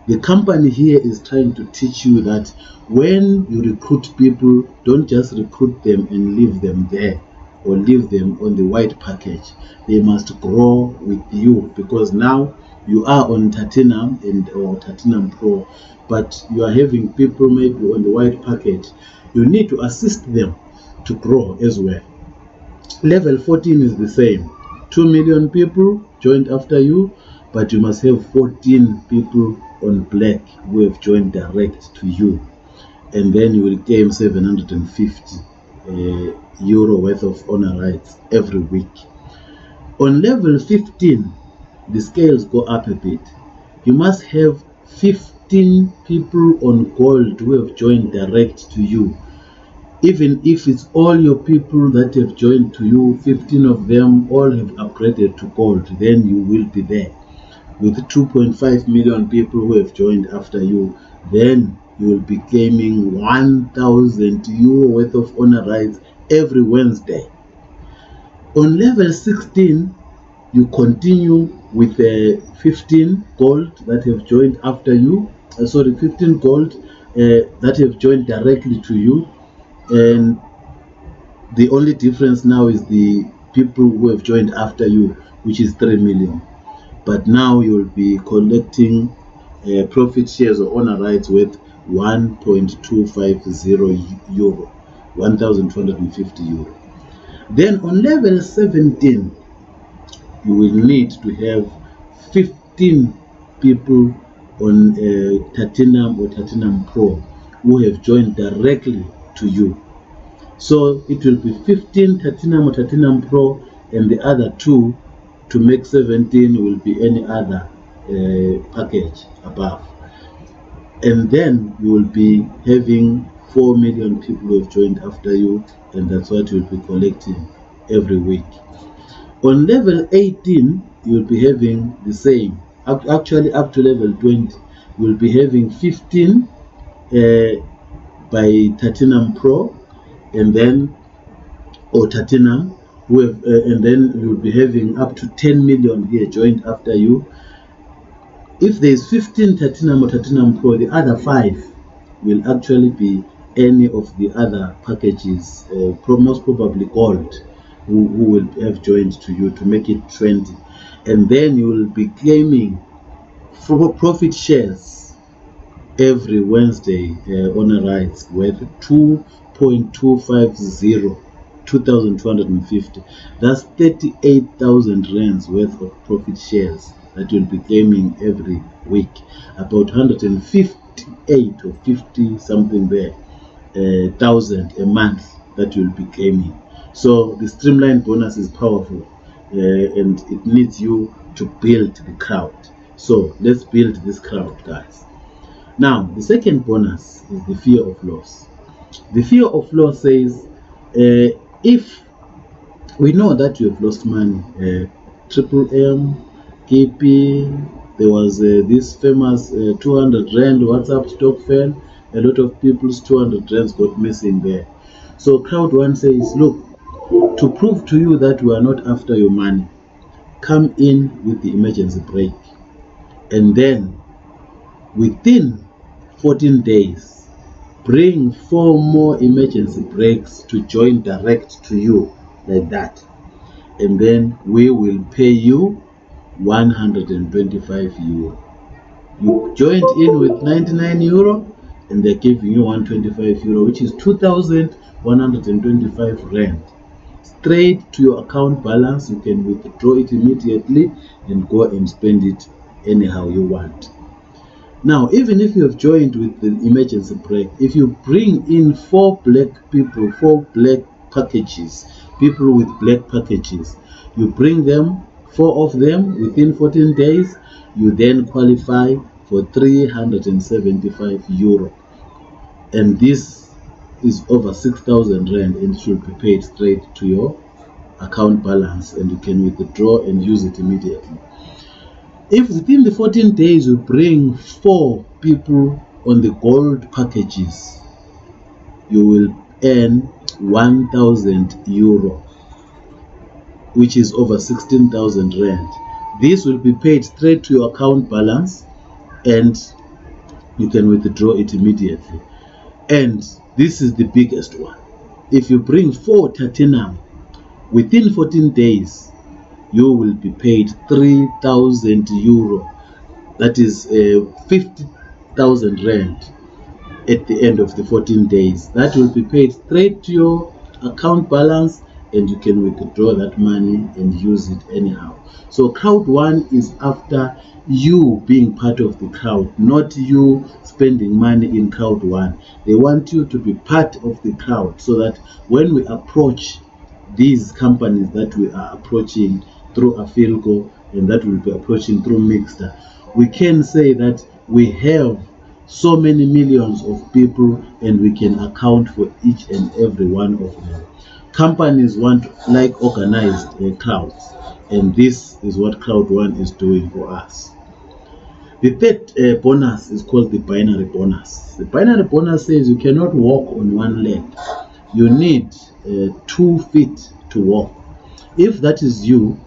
The company here is trying to teach you that when you recruit people, don't just recruit them and leave them there or leave them on the white package. They must grow with you, because now you are on Platinum or Platinum Pro, but you are having people maybe on the white package. You need to assist them to grow as well. Level 14 is the same. 2 million people joined after you, but you must have 14 people on black who have joined direct to you, and then you will claim 750 euro worth of honor rights every week. On level 15, the scales go up a bit. You must have 15 people on gold who have joined direct to you. Even if it's all your people that have joined to you, 15 of them all have upgraded to gold, then you will be there. With 2.5 million people who have joined after you, then you will be claiming 1,000 euro worth of honor rights every Wednesday. On level 16, you continue with 15 gold that have joined after you. 15 gold that have joined directly to you, and the only difference now is the people who have joined after you, which is 3 million. But now you'll be collecting profit shares or honor rights worth 1.250 euro, 1,250 euro. Then on level 17, you will need to have 15 people on Platinum or Platinum Pro who have joined directly to you. So it will be 15 Platinum or Platinum Pro, and the other 2 to make 17 will be any other package above. And then you will be having 4 million people who have joined after you, and that's what you'll be collecting every week. On level 18, you'll be having the same. Actually, up to level 20, you'll be having 15 by Platinum Pro, and then or Platinum, and then you'll be having up to 10 million here joined after you. If there's 15 Platinum or Platinum Pro, the other 5 will actually be any of the other packages, most probably gold, who will have joined to you to make it 20. And then you will be claiming profit shares every Wednesday, honor rights worth 2.250, 2,250. That's 38,000 rands worth of profit shares that you'll be claiming every week. About 158 or 50 something there, thousand a month that you'll be claiming. So the streamlined bonus is powerful, and it needs you to build the crowd. So let's build this crowd, guys. Now, the second bonus is the fear of loss. The fear of loss says, if we know that you have lost money, Triple M, KP, there was this famous 200 Rand WhatsApp stock fell. A lot of people's 200 Rands got missing there. So Crowd One says, look, to prove to you that we are not after your money, come in with the emergency brake, and then within 14 days, bring 4 more emergency brakes to join direct to you, like that, and then we will pay you 125 euro. You joined in with 99 euro, and they're giving you 125 euro, which is 2,125 Rand. Straight to your account balance. You can withdraw it immediately and go and spend it anyhow you want. Now, even if you have joined with the emergency brake, if you bring in 4 black people, 4 black packages, people with black packages, you bring them, 4 of them within 14 days, you then qualify for 375 euro. And this is over 6,000 Rand, and should be paid straight to your account balance, and you can withdraw and use it immediately. If within the 14 days you bring 4 people on the gold packages, you will earn 1,000 euro, which is over 16,000 rand. This will be paid straight to your account balance, and you can withdraw it immediately. And this is the biggest one. If you bring 4 platinum within 14 days, you will be paid 3,000 euro. That is 50,000 rand at the end of the 14 days. That will be paid straight to your account balance, and you can withdraw that money and use it anyhow. So crowd one is after you being part of the crowd, not you spending money in crowd one. They want you to be part of the crowd, so that when we approach these companies that we are approaching through Afilco and that we'll be approaching through Mixta, we can say that we have so many millions of people and we can account for each and every one of them. Companies want like organized crowds, and this is what crowd one is doing for us. The third bonus is called the binary bonus. The binary bonus says you cannot walk on one leg. You need 2 feet to walk. If that is you,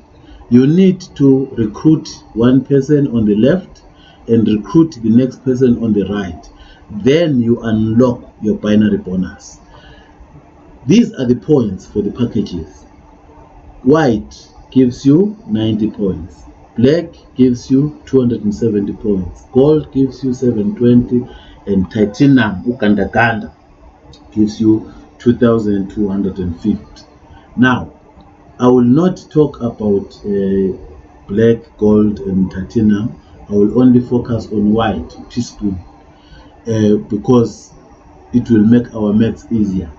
you need to recruit one person on the left and recruit the next person on the right. Then you unlock your binary bonus. These are the points for the packages. White gives you 90 points. Black gives you 270 points. Gold gives you 720. And titanium, Uganda, gives you 2,250. Now, I will not talk about black, gold, and titanium. I will only focus on white, teaspoon, because it will make our maths easier.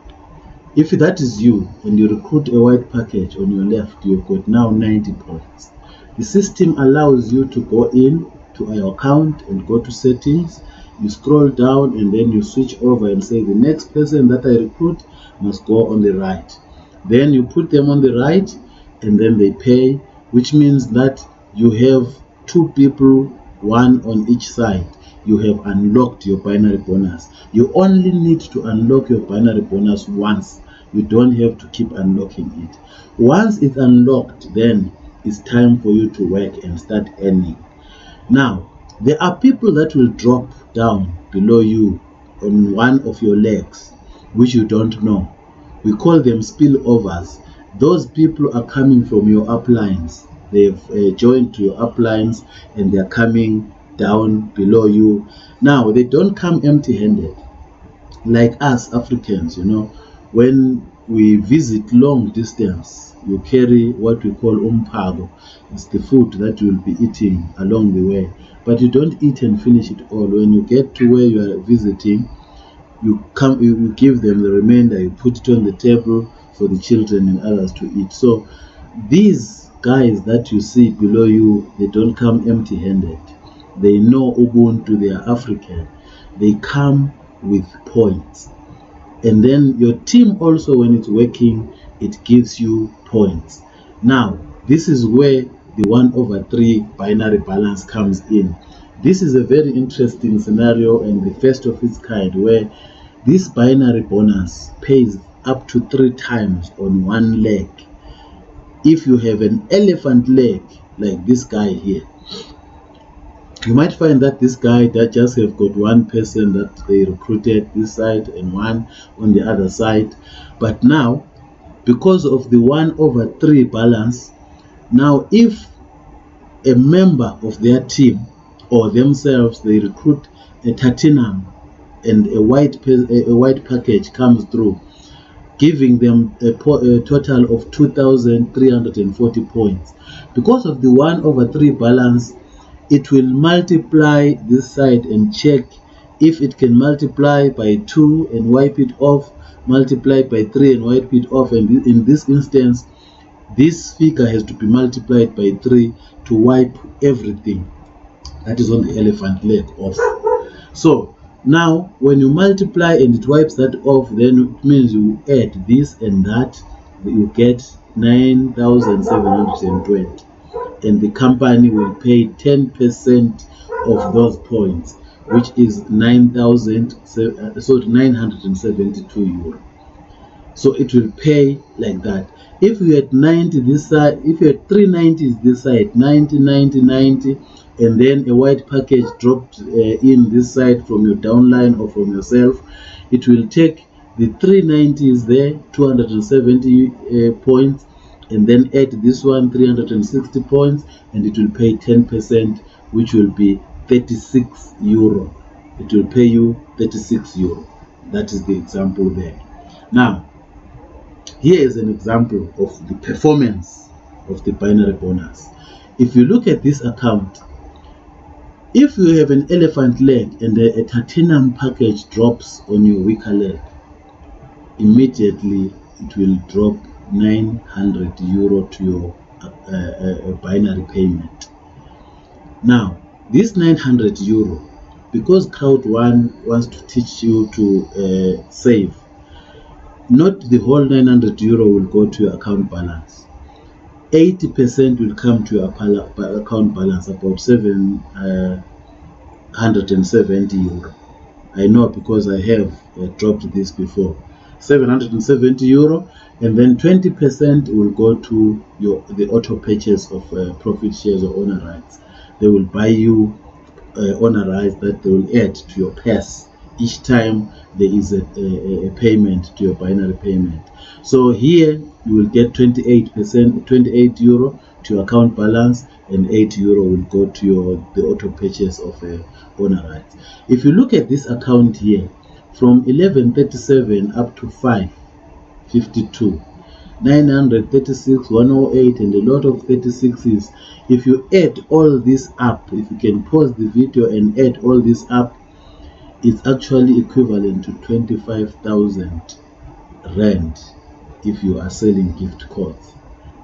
If that is you and you recruit a white package on your left, you've got now 90 points. The system allows you to go in to your account and go to settings. You scroll down and then you switch over and say the next person that I recruit must go on the right. Then you put them on the right and then they pay, which means that you have 2 people, 1 on each side. You have unlocked your binary bonus. You only need to unlock your binary bonus once. You don't have to keep unlocking it. Once it's unlocked, then it's time for you to work and start earning. Now, there are people that will drop down below you on one of your legs, which you don't know. We call them spillovers. Those people are coming from your uplines. They've joined to your uplines and they're coming down below you. Now, they don't come empty-handed like us Africans. When we visit long distance, you carry what we call umpago. It's the food that you will be eating along the way, but you don't eat and finish it all. When you get to where you are visiting, you give them the remainder, you put it on the table for the children and others to eat. So these guys that you see below you, they don't come empty-handed. They know Ubuntu, they are African. They come with points. And then your team also, when it's working, it gives you points. Now, this is where the 1/3 binary balance comes in. This is a very interesting scenario and the first of its kind, where this binary bonus pays up to 3 times on one leg. If you have an elephant leg like this guy here, you might find that this guy that just have got one person that they recruited this side and one on the other side. But now, because of the 1/3 balance, now if a member of their team or themselves, they recruit a platinum and a white package comes through, giving them a total of 2,340 points. Because of the 1/3 balance, it will multiply this side and check if it can multiply by 2 and wipe it off, multiply by 3 and wipe it off, and in this instance, this figure has to be multiplied by 3 to wipe everything that is on the elephant leg off. So now, when you multiply and it wipes that off, then it means you add this and that, you get 9,720, and the company will pay 10% of those points, which is 972 euro. So it will pay like that. If you had 90 this side, if you had 390s this side, 90, 90, 90, and then a white package dropped in this side from your downline or from yourself, it will take the 390s there, 270 points, and then add this one, 360 points, and it will pay 10%, which will be 36 euro. It will pay you 36 euro. That is the example there. Now, here is an example of the performance of the binary bonus. If you look at this account, if you have an elephant leg and a titanium package drops on your weaker leg, immediately it will drop 900 euro to your binary payment. Now, this 900 euro, because Crowd1 wants to teach you to save, not the whole 900 euro will go to your account balance. 80% will come to your account balance, about 770 euro. I know because I have dropped this before. 770 euro, and then 20% will go to the auto purchase of profit shares or owner rights. They will buy you owner rights that they will add to your purse each time there is a payment to your binary payment. So here you will get 28%, 28 euro to your account balance, and 8 euro will go to the auto purchase of owner rights. If you look at this account here, from 1137 up to 552, 936, 108, and a lot of 36s. If you add all this up, if you can pause the video and add all this up, it's actually equivalent to 25,000 rand if you are selling gift codes.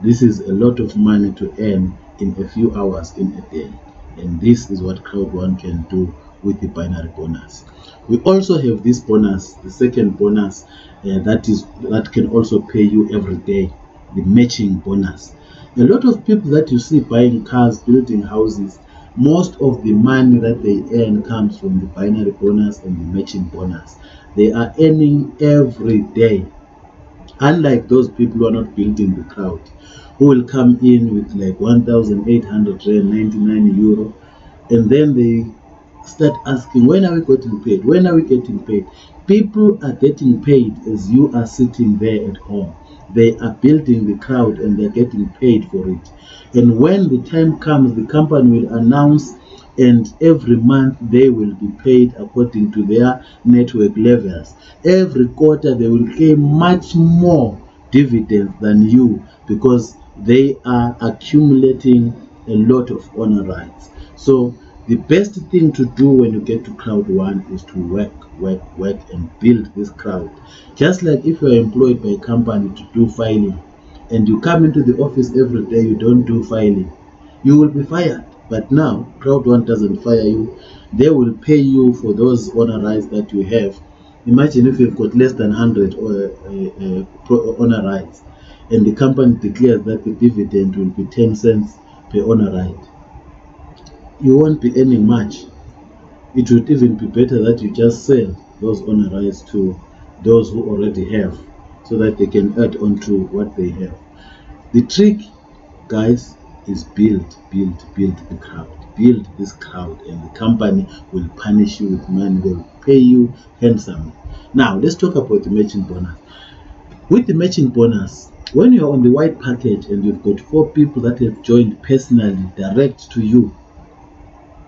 This is a lot of money to earn in a few hours in a day, and this is what Crowd1 can do with the binary bonus. We also have this bonus, the second bonus, that can also pay you every day, the matching bonus. A lot of people that you see buying cars, building houses, most of the money that they earn comes from the binary bonus and the matching bonus. They are earning every day, unlike those people who are not building the crowd, who will come in with like 1,899 euro, and then they start asking, when are we getting paid? When are we getting paid? People are getting paid as you are sitting there at home. They are building the crowd and they're getting paid for it. And when the time comes, the company will announce, and every month they will be paid according to their network levels. Every quarter they will claim much more dividends than you, because they are accumulating a lot of owner rights. So the best thing to do when you get to Crowd1 is to work and build this crowd. Just like if you are employed by a company to do filing, and you come into the office every day, you don't do filing, you will be fired. But now Crowd1 doesn't fire you. They will pay you for those owner rights that you have. Imagine if you've got less than 100 owner rights, and the company declares that the dividend will be 10 cents per owner right. You won't be earning much. It would even be better that you just sell those owner rights to those who already have, so that they can add on to what they have. The trick, guys, is build the crowd. Build this crowd, and the company will punish you with money. They will pay you handsomely. Now let's talk about the matching bonus. With the matching bonus, when you're on the white package and you've got 4 people that have joined personally direct to you,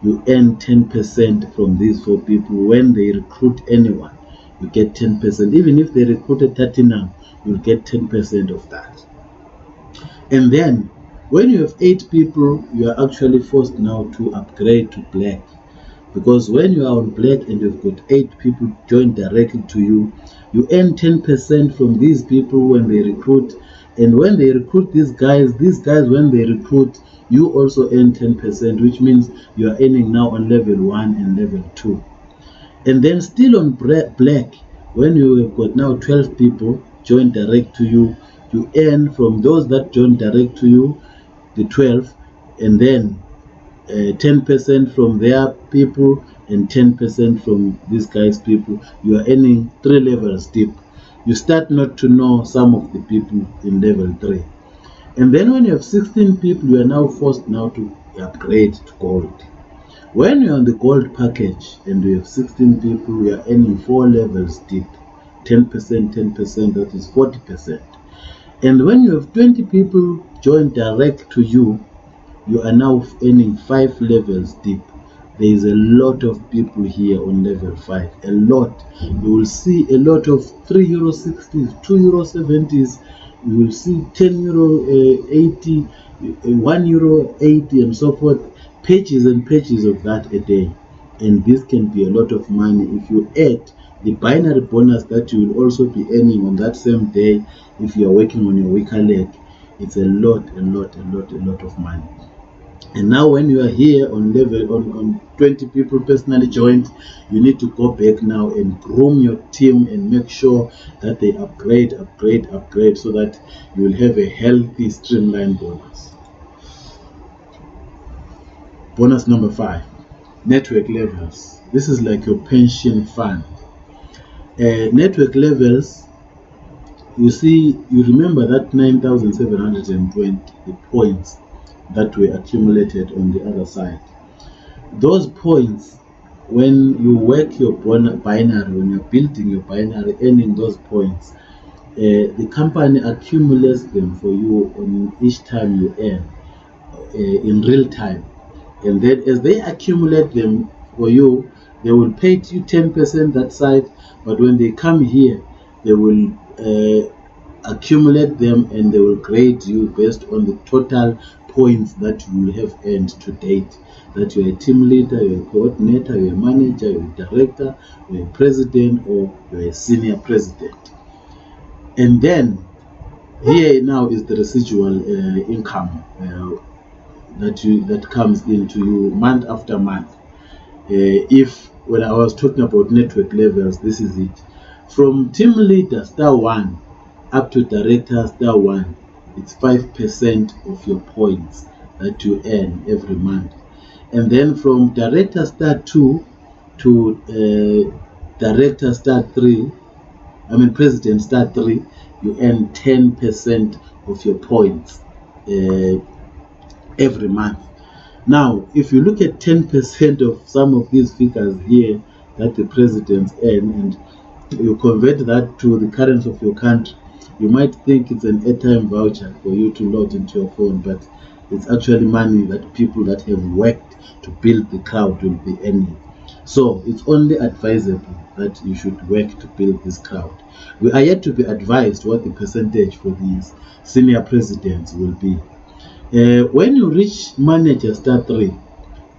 you earn 10% from these 4 people. When they recruit anyone, you get 10%. Even if they recruited 30 now, you'll get 10% of that. And then when you have 8 people, you are actually forced now to upgrade to black, because when you are on black and you've got 8 people joined directly to you, you earn 10% from these people when they recruit. And when they recruit these guys when they recruit, you also earn 10%, which means you are earning now on level 1 and level 2. And then still on black, when you have got now 12 people joined direct to you, You earn from those that join direct to you, the 12, and then 10% from their people and 10% from these guys' people. You are earning 3 levels deep. You start not to know some of the people in level 3. And then when you have 16 people, you are now forced now to upgrade to gold. When you're on the gold package and you have 16 people, you are earning 4 levels deep. 10%, 10%, that is 40%. And when you have 20 people join direct to you, you are now earning 5 levels deep. There is a lot of people here on level 5. A lot. You will see a lot of €3.60s, €2.70s. You will see €10.80, €1.80, and so forth. Pages and pages of that a day. And this can be a lot of money if you add the binary bonus that you will also be earning on that same day if you are working on your weaker leg. It's a lot of money. And now when you are here on level on 20 people personally joined, you need to go back now and groom your team and make sure that they upgrade so that you will have a healthy streamlined bonus. Bonus number 5, network levels. This is like your pension fund. Network levels, you see, you remember that 9,720 points that were accumulated on the other side. Those points, when you work your binary, when you're building your binary, earning those points, the company accumulates them for you on each time you earn in real time. And then as they accumulate them for you, they will pay you 10% that side, but when they come here, they will accumulate them and they will grade you based on the total points that you will have earned to date. That you're a team leader, you're a coordinator, you're a manager, you're a director, you're a president, or you're a senior president. And then here now is the residual income that comes into you month after month. When I was talking about network levels, this is it. From team leader star 1 up to director star 1, it's 5% of your points that you earn every month. And then from director star 2 to director star 3, president star 3, you earn 10% of your points every month. Now, if you look at 10% of some of these figures here that the presidents earn, and you convert that to the currency of your country, you might think it's an airtime voucher for you to load into your phone, but it's actually money that people that have worked to build the crowd will be earning. So it's only advisable that you should work to build this crowd. We are yet to be advised what the percentage for these senior presidents will be. When you reach manager star 3,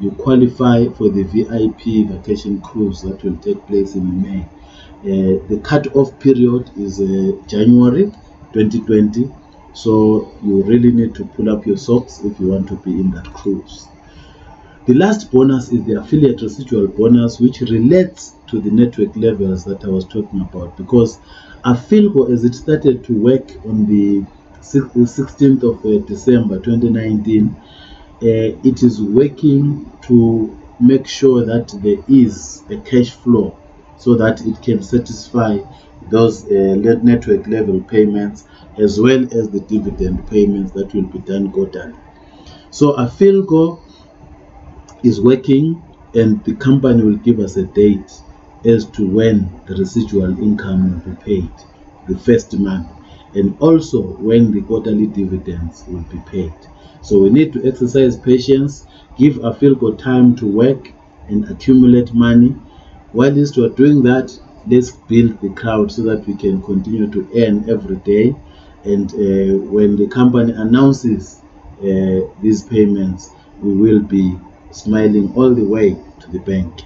you qualify for the VIP vacation cruise that will take place in May. The cut-off period is January 2020, so you really need to pull up your socks if you want to be in that cruise. The last bonus is the affiliate residual bonus, which relates to the network levels that I was talking about, because Afilco, as it started to work on the 16th of December 2019, it is working to make sure that there is a cash flow so that it can satisfy those network level payments as well as the dividend payments that will be done quarterly. So Afilco is working, and the company will give us a date as to when the residual income will be paid, the first month, and also when the quarterly dividends will be paid. So we need to exercise patience, give Afilco time to work and accumulate money. While we are doing that, let's build the crowd so that we can continue to earn every day. And when the company announces these payments, we will be smiling all the way to the bank.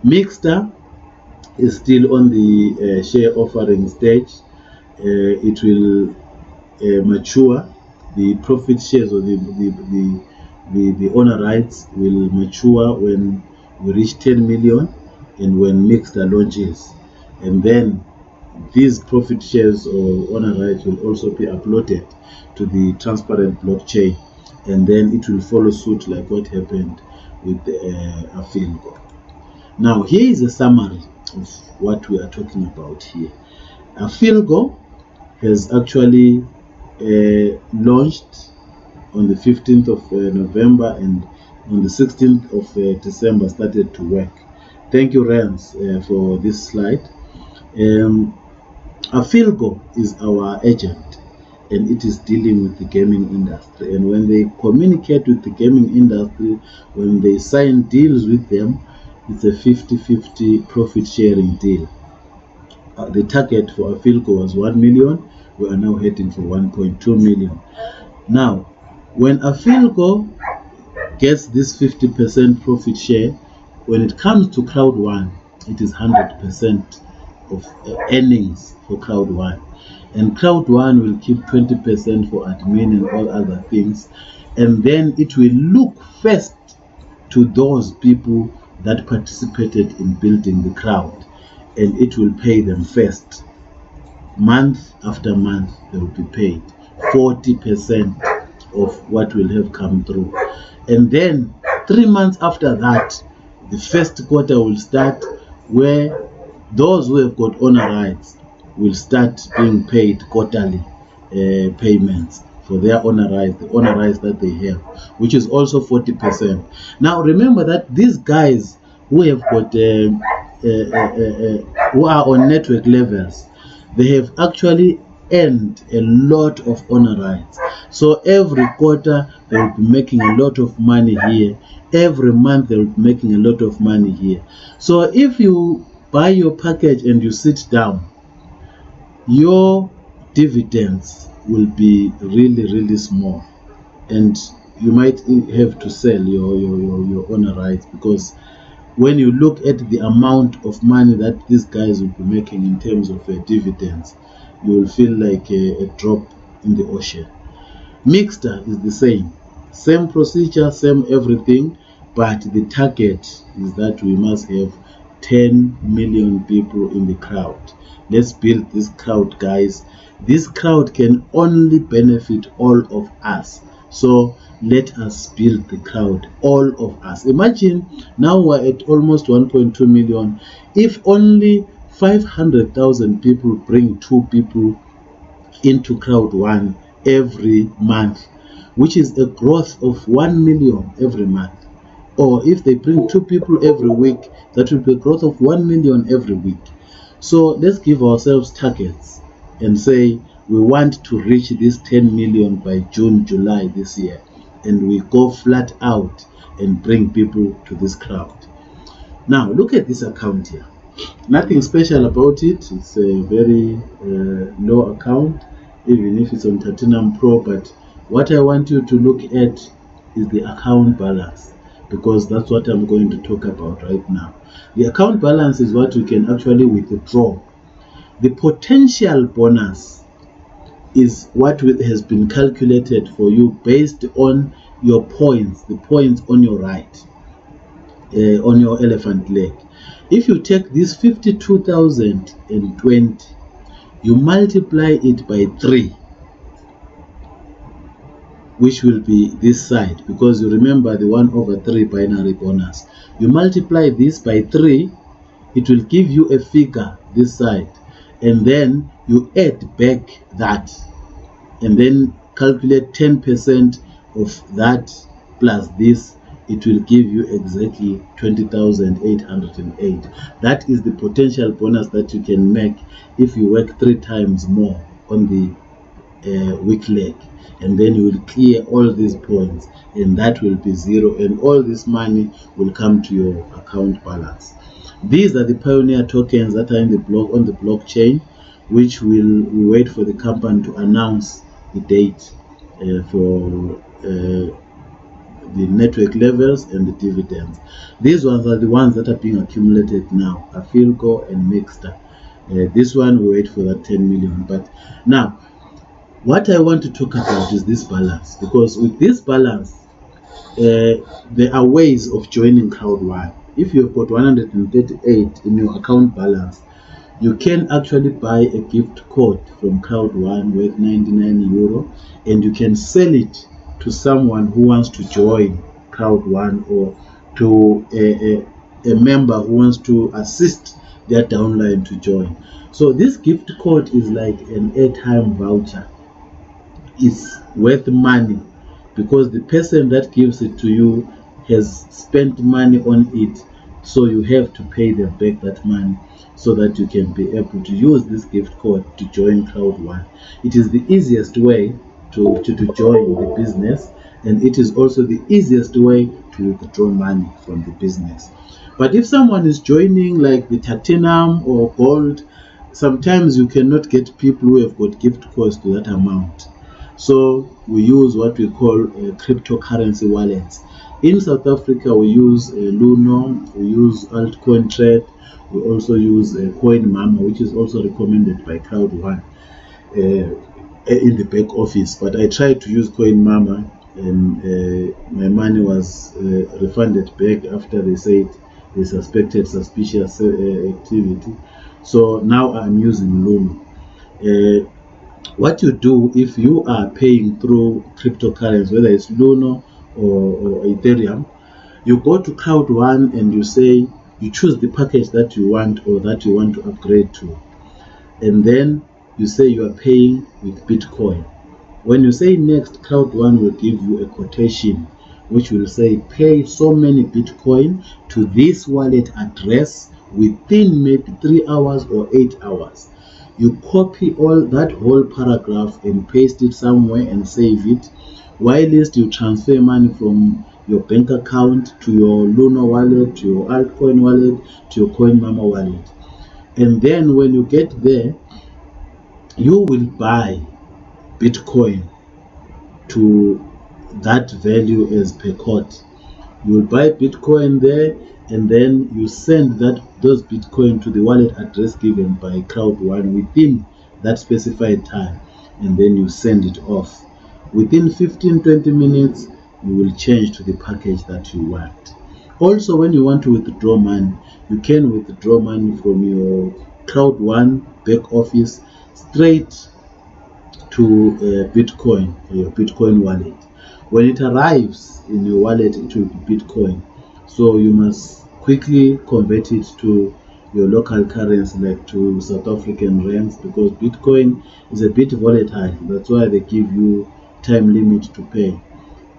Mixter is still on the share offering stage. It will mature. The profit shares or the owner rights will mature when we reach 10 million and when Mixter launches. And then these profit shares or honor rights will also be uploaded to the transparent blockchain, and then it will follow suit like what happened with Afilgo. Now here is a summary of what we are talking about here. Afilgo has actually launched on the 15th of November, and on the 16th of December started to work. Thank you, Rens, for this slide. Afilgo is our agent, and it is dealing with the gaming industry. And when they communicate with the gaming industry, when they sign deals with them, it's a 50-50 profit sharing deal. The target for Afilgo was 1 million. We are now heading for 1.2 million. Now, when Afilgo gets this 50% profit share, when it comes to Crowd One, it is 100% of earnings for Crowd One. And Crowd One will keep 20% for admin and all other things. And then it will look first to those people that participated in building the crowd, and it will pay them first. Month after month, they will be paid 40% of what will have come through. And then 3 months after that, the first quarter will start, where those who have got honor rights will start being paid quarterly payments for their honor rights, the honor rights that they have, which is also 40%. Now remember that these guys who have got who are on network levels, they have actually earned a lot of honor rights. So every quarter they will be making a lot of money here. Every month they will be making a lot of money here. So if you buy your package and you sit down, your dividends will be really small, and you might have to sell your honor rights, because when you look at the amount of money that these guys will be making in terms of dividends, you will feel like a drop in the ocean. Mixter is the same procedure, same everything, but the target is that we must have 10 million people in the crowd. Let's build this crowd, guys. This crowd can only benefit all of us. So let us build the crowd, all of us. Imagine now we're at almost 1.2 million. If only 500,000 people bring 2 people into Crowd One every month, which is a growth of 1 million every month. Or if they bring 2 people every week, that will be a growth of 1 million every week. So let's give ourselves targets and say we want to reach this 10 million by June, July this year. And we go flat out and bring people to this crowd. Now look at this account here. Nothing special about it. It's a very low account, even if it's on Platinum Pro. But what I want you to look at is the account balance, because that's what I'm going to talk about right now. The account balance is what we can actually withdraw. The potential bonus is what has been calculated for you based on your points, the points on your right, on your elephant leg. If you take this 52,020, you multiply it by 3, which will be this side, because you remember the 1/3 binary bonus. You multiply this by 3, it will give you a figure this side, and then you add back that, and then calculate 10% of that plus this. It will give you exactly 20,808. That is the potential bonus that you can make if you work 3 times more on the weak leg, and then you will clear all these points, and that will be 0, and all this money will come to your account balance. These are the Pioneer tokens that are in the on the blockchain, which we wait for the company to announce the date for the network levels and the dividends. These ones are the ones that are being accumulated now, Afilgo and Mixter. This one we wait for that 10 million. But now what I want to talk about is this balance, because with this balance there are ways of joining Crowd One. If you've got 138 in your account balance, You can actually buy a gift code from Crowd1 worth €99, and you can sell it to someone who wants to join Crowd1, or to a member who wants to assist their downline to join. So this gift code is like an airtime voucher. It's worth money because the person that gives it to you has spent money on it, so you have to pay them back that money so that you can be able to use this gift code to join Crowd1. It is the easiest way to join the business, and it is also the easiest way to withdraw money from the business. But if someone is joining like the platinum or gold, sometimes you cannot get people who have got gift codes to that amount. So we use what we call cryptocurrency wallets. In South Africa, we use Luno, we use Altcoin Trade, we also use Coin Mama, which is also recommended by Crowd1 in the back office. But I tried to use Coin Mama, and my money was refunded back after they said they suspected suspicious activity. So now I'm using Luno. What you do if you are paying through cryptocurrency, whether it's Luno or Ethereum, you go to Crowd1 and you say, you choose the package that you want or that you want to upgrade to, and then you say you are paying with Bitcoin. When you say next, Crowd1 will give you a quotation which will say pay so many Bitcoin to this wallet address within maybe 3 hours or 8 hours. You copy all that whole paragraph and paste it somewhere and save it, while you transfer money from your bank account to your Luno wallet, to your Altcoin wallet, to your Coin Mama wallet. And then when you get there, you will buy Bitcoin to that value as per quote. You will buy Bitcoin there, and then you send those Bitcoin to the wallet address given by Crowd1 within that specified time, and then you send it off. Within 15-20 minutes, you will change to the package that you want. Also, when you want to withdraw money, you can withdraw money from your Crowd1 back office straight to Bitcoin, or your Bitcoin wallet. When it arrives in your wallet, it will be Bitcoin. So you must quickly convert it to your local currency, like to South African rands, because Bitcoin is a bit volatile. That's why they give you time limit to pay.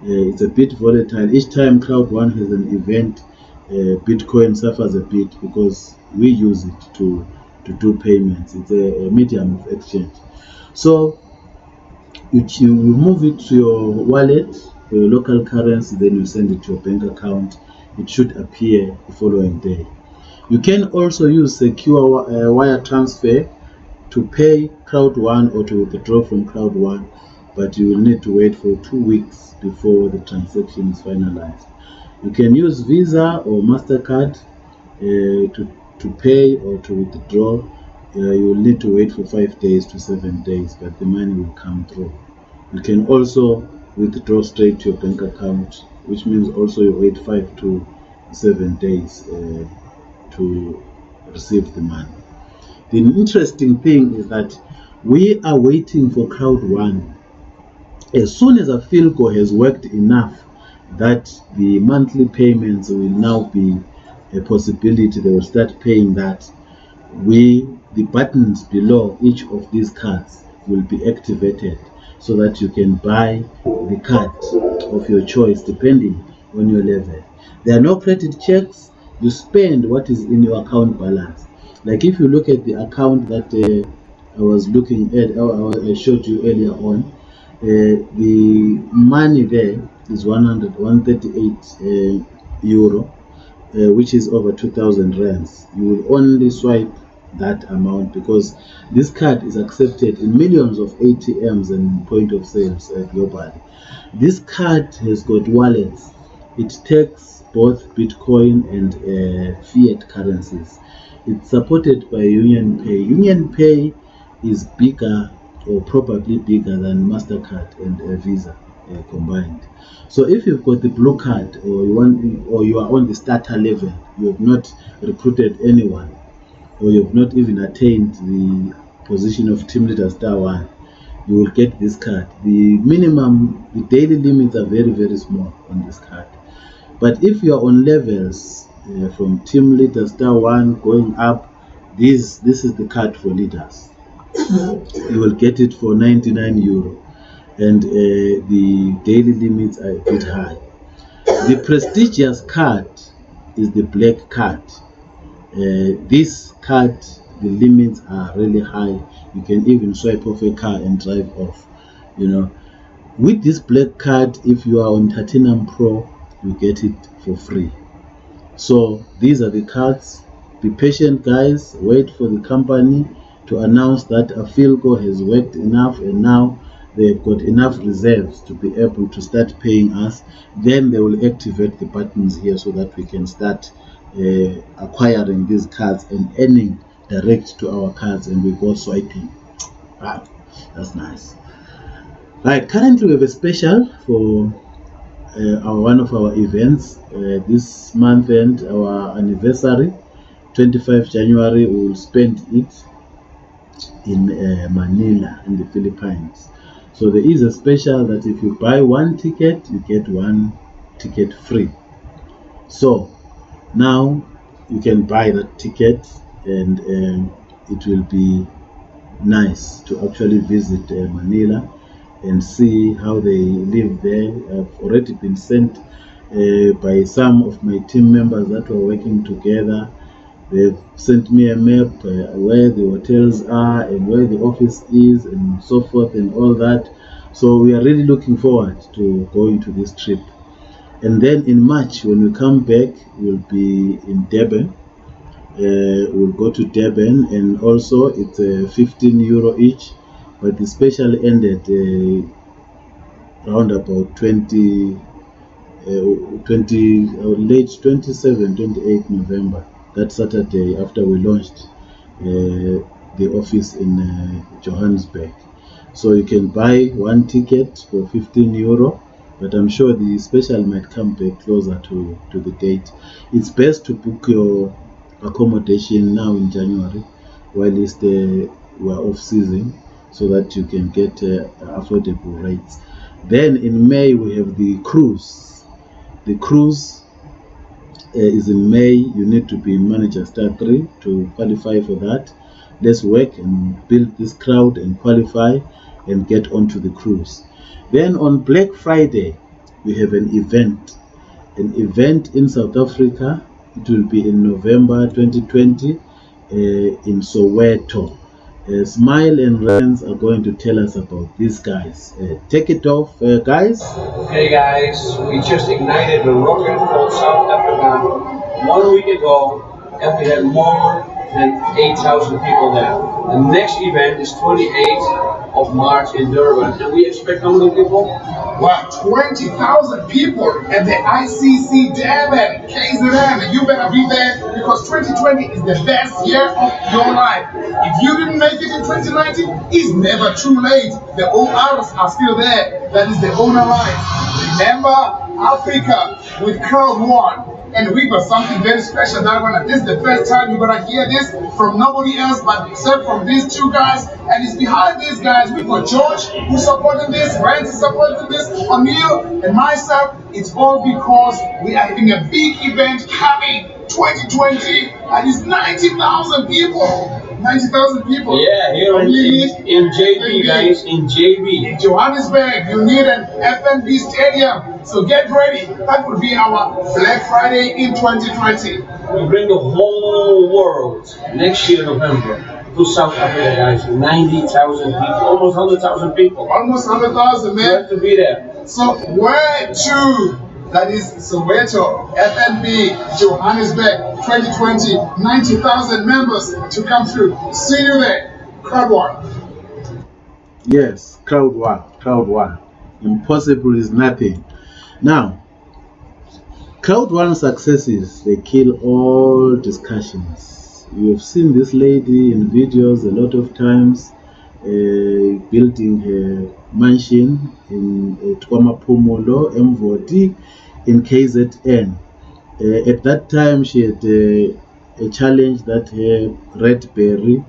It's a bit volatile. Each time Crowd1 has an event, Bitcoin suffers a bit because we use it to do payments. It's a medium of exchange. So you move it to your wallet, your local currency, then you send it to your bank account. It should appear the following day. You can also use secure wire transfer to pay Crowd1 or to withdraw from Crowd1, but you will need to wait for 2 weeks before the transaction is finalized. You can use Visa or MasterCard to pay or to withdraw. You will need to wait for 5 days to 7 days, but the money will come through. You can also withdraw straight to your bank account, which means also you wait 5 to 7 days to receive the money. The interesting thing is that we are waiting for Crowd1. As soon as Afilco has worked enough that the monthly payments will now be a possibility, they will start paying that. The buttons below each of these cards will be activated so that you can buy the card of your choice depending on your level. There are no credit checks. You spend what is in your account balance. Like if you look at the account that I was looking at, I showed you earlier on, the money there is 138 euro, which is over 2,000 rands. You will only swipe that amount because this card is accepted in millions of ATMs and point of sales globally. This card has got wallets. It takes both Bitcoin and fiat currencies. It's supported by UnionPay. UnionPay is bigger, or probably bigger, than MasterCard and Visa combined. So if you've got the blue card, or you are on the starter level, you have not recruited anyone, or you've not even attained the position of team leader *1, you will get this card. The daily limits are very, very small on this card. But if you are on levels from team leader *1 going up, this is the card for leaders. You will get it for €99, and the daily limits are a bit high. The prestigious card is the black card. This card, the limits are really high. You can even swipe off a car and drive off. With this black card, if you are on Platinum Pro, you get it for free. So these are the cards. Be patient, guys. Wait for the company to announce that Afilco has worked enough and now they've got enough reserves to be able to start paying us. Then they will activate the buttons here so that we can start acquiring these cards and earning direct to our cards, and we go swiping. Wow, that's nice. Right, currently we have a special for one of our events this month, and our anniversary, 25 January, we will spend it in Manila in the Philippines. So there is a special that if you buy one ticket, you get one ticket free. So now you can buy that ticket, and it will be nice to actually visit Manila and see how they live there. I've already been sent by some of my team members that were working together. They've sent me a map where the hotels are and where the office is and so forth and all that. So we are really looking forward to going to this trip. And then in March, when we come back, we'll be in Durban. We'll go to Durban, and also it's €15 each, but the special ended around about late 27, 28 November. That Saturday after we launched the office in Johannesburg. So you can buy one ticket for €15, but I'm sure the special might come back closer to the date. It's best to book your accommodation now in January while we're off season, so that you can get affordable rates. Then in May we have the cruise. The cruise is in May. You need to be manager *3 to qualify for that. Let's work and build this crowd and qualify and get onto the cruise. Then on Black Friday we have an event in South Africa. It will be in November 2020 in Soweto. Smile and Rens are going to tell us about these guys. Take it off, guys. Okay, guys, we just ignited a rocket called South Africa 1 week ago, and we had more than 8,000 people there. The next event is 28th of March in Durban, and we expect how many people? Wow, 20,000 people at the ICC Durban, KZN. You better be there, because 2020 is the best year of your life. If you didn't make it in 2019, it's never too late. The ORs are still there. That is the owner rights. Remember, Africa with Crowd One. And we got something very special that one. This is the first time you're gonna hear this from nobody else but except from these two guys. And it's behind these guys. We got George who's supporting this, Rance is supporting this, Emil and myself. It's all because we are having a big event coming 2020, and it's 90,000 people. 90,000 people. Yeah, here in JB, guys, in JB. In Johannesburg, you need an FNB stadium. So get ready. That will be our Black Friday in 2020. We bring the whole world next year, November, to South Africa, guys. 90,000 people, almost 100,000 people. Almost 100,000, man. You have to be there. So where to? That is Soweto, FNB, Johannesburg, 2020, 90,000 members to come through. See you there. Crowd One. Yes, Crowd One. Impossible is nothing. Now, Crowd One successes, they kill all discussions. You have seen this lady in videos a lot of times, building her mansion in Twamapumulo, MVOD, in KZN. At that time, she had a challenge that her red berry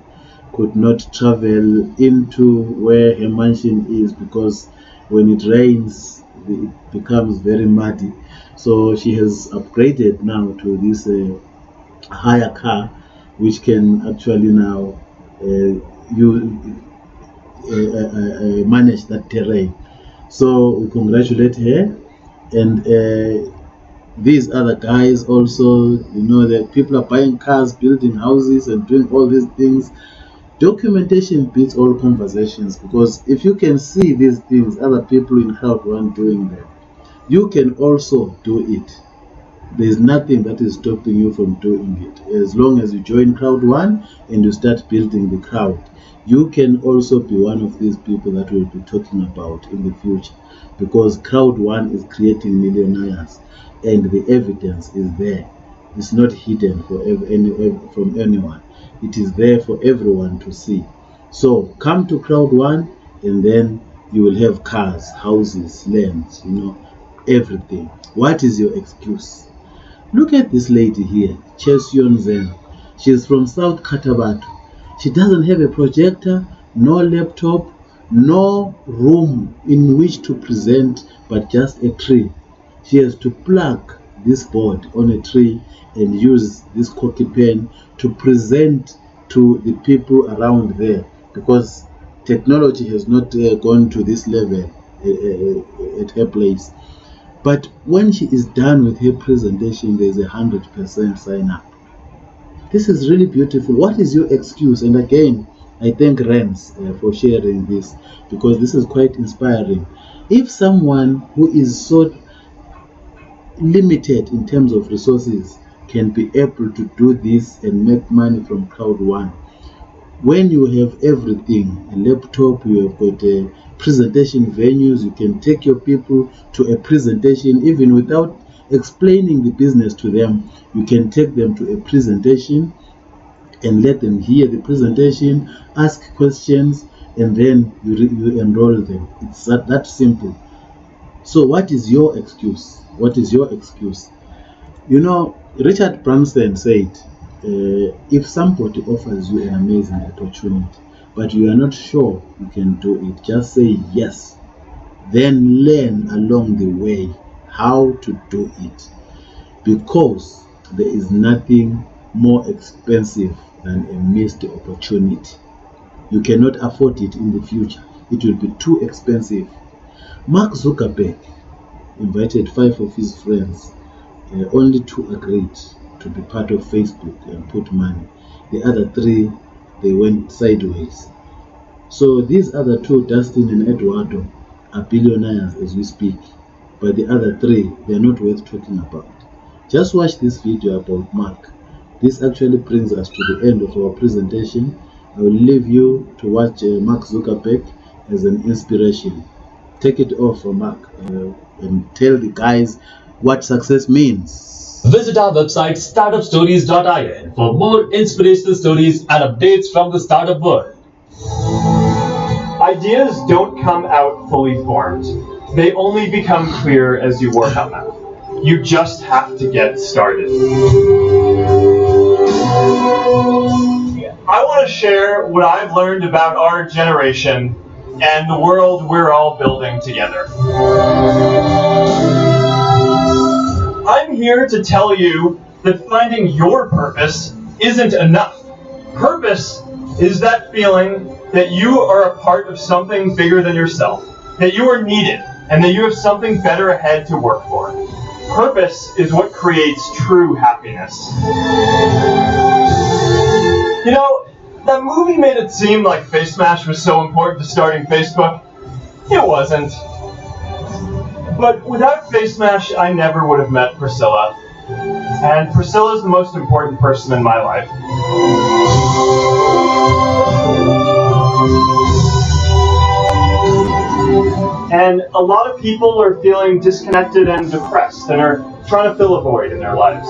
could not travel into where her mansion is, because when it rains it becomes very muddy. So she has upgraded now to this higher car, which can actually now manage that terrain. So we congratulate her, and these other guys also, that people are buying cars, building houses, and doing all these things. Documentation beats all conversations, because if you can see these things, other people in Crowd One doing them, you can also do it. There is nothing that is stopping you from doing it. As long as you join Crowd One and you start building the crowd, you can also be one of these people that we'll be talking about in the future, because Crowd One is creating millionaires, and the evidence is there. It's not hidden from anyone. It is there for everyone to see. So come to Crowd One, and then you will have cars, houses, lands, everything. What is your excuse? Look at this lady here, Chesion Zen. She's from South Cotabato. She doesn't have a projector, no laptop, no room in which to present, but just a tree. She has to plug this board on a tree and use this cocky pen to present to the people around there, because technology has not gone to this level at her place. But when she is done with her presentation, there's 100% sign up. This is really beautiful. What is your excuse? And again, I thank Rens for sharing this, because this is quite inspiring. If someone who is so limited in terms of resources can be able to do this and make money from Crowd One, when you have everything, a laptop, you have got a presentation venues, you can take your people to a presentation even without explaining the business to them. You can take them to a presentation and let them hear the presentation, ask questions, and then you enroll them. It's that simple. So what is your excuse? What is your excuse? Richard Branson said, if somebody offers you an amazing opportunity, but you are not sure you can do it, just say yes. Then learn along the way how to do it, because there is nothing more expensive than a missed opportunity. You cannot afford it in the future. It will be too expensive. Mark Zuckerberg invited 5 of his friends. Only 2 agreed to be part of Facebook and put money. The other 3, they went sideways. So these other 2, Dustin and Eduardo, are billionaires as we speak. But the other 3, they're not worth talking about. Just watch this video about Mark. This actually brings us to the end of our presentation. I will leave you to watch Mark Zuckerberg as an inspiration. Take it off for Mark and tell the guys what success means. Visit our website startupstories.in for more inspirational stories and updates from the startup world. Ideas don't come out fully formed. They only become clear as you work on them. You just have to get started. I want to share what I've learned about our generation and the world we're all building together. I'm here to tell you that finding your purpose isn't enough. Purpose is that feeling that you are a part of something bigger than yourself, that you are needed, and that you have something better ahead to work for. Purpose is what creates true happiness. That movie made it seem like Face Smash was so important to starting Facebook. It wasn't. But without Face Smash, I never would have met Priscilla. And Priscilla is the most important person in my life. And a lot of people are feeling disconnected and depressed and are trying to fill a void in their lives.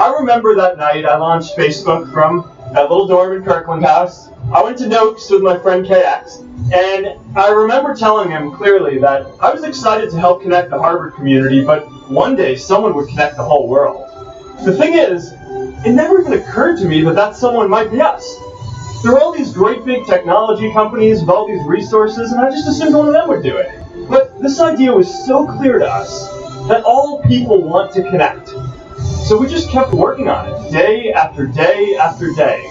I remember that night I launched Facebook from that little dorm in Kirkland House. I went to Noakes with my friend KX, and I remember telling him clearly that I was excited to help connect the Harvard community, but one day someone would connect the whole world. The thing is, it never even occurred to me that someone might be us. There were all these great big technology companies with all these resources, and I just assumed one of them would do it. But this idea was so clear to us that all people want to connect. So we just kept working on it, day after day after day.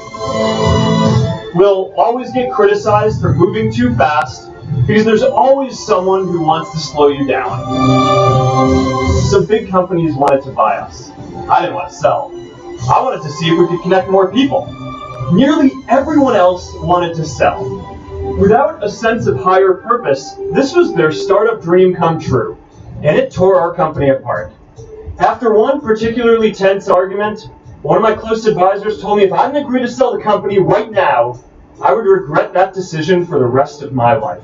We'll always get criticized for moving too fast, because there's always someone who wants to slow you down. Some big companies wanted to buy us. I didn't want to sell. I wanted to see if we could connect more people. Nearly everyone else wanted to sell. Without a sense of higher purpose, this was their startup dream come true, and it tore our company apart. After one particularly tense argument, one of my close advisors told me if I didn't agree to sell the company right now, I would regret that decision for the rest of my life.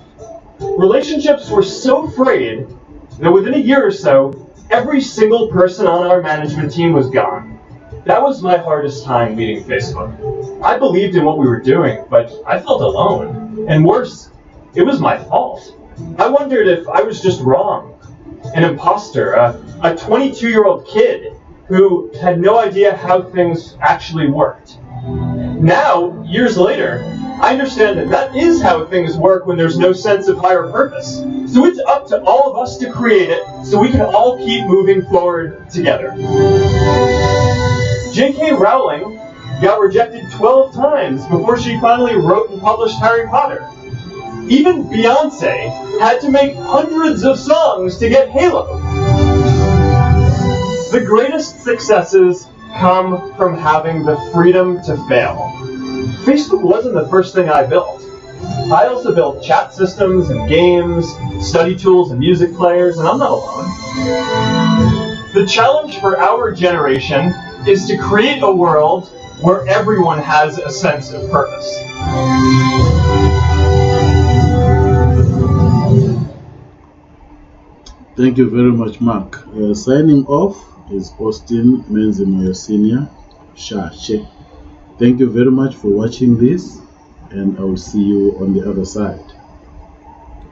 Relationships were so frayed that within a year or so, every single person on our management team was gone. That was my hardest time leading Facebook. I believed in what we were doing, but I felt alone. And worse, it was my fault. I wondered if I was just wrong. An imposter, a 22-year-old kid who had no idea how things actually worked. Now, years later, I understand that is how things work when there's no sense of higher purpose. So it's up to all of us to create it so we can all keep moving forward together. J.K. Rowling got rejected 12 times before she finally wrote and published Harry Potter. Even Beyonce had to make hundreds of songs to get Halo. The greatest successes come from having the freedom to fail. Facebook wasn't the first thing I built. I also built chat systems and games, study tools and music players, and I'm not alone. The challenge for our generation is to create a world where everyone has a sense of purpose. Thank you very much, Mark. Signing off is Austin Menzimoyo Senior, Shache. Thank you very much for watching this, and I will see you on the other side.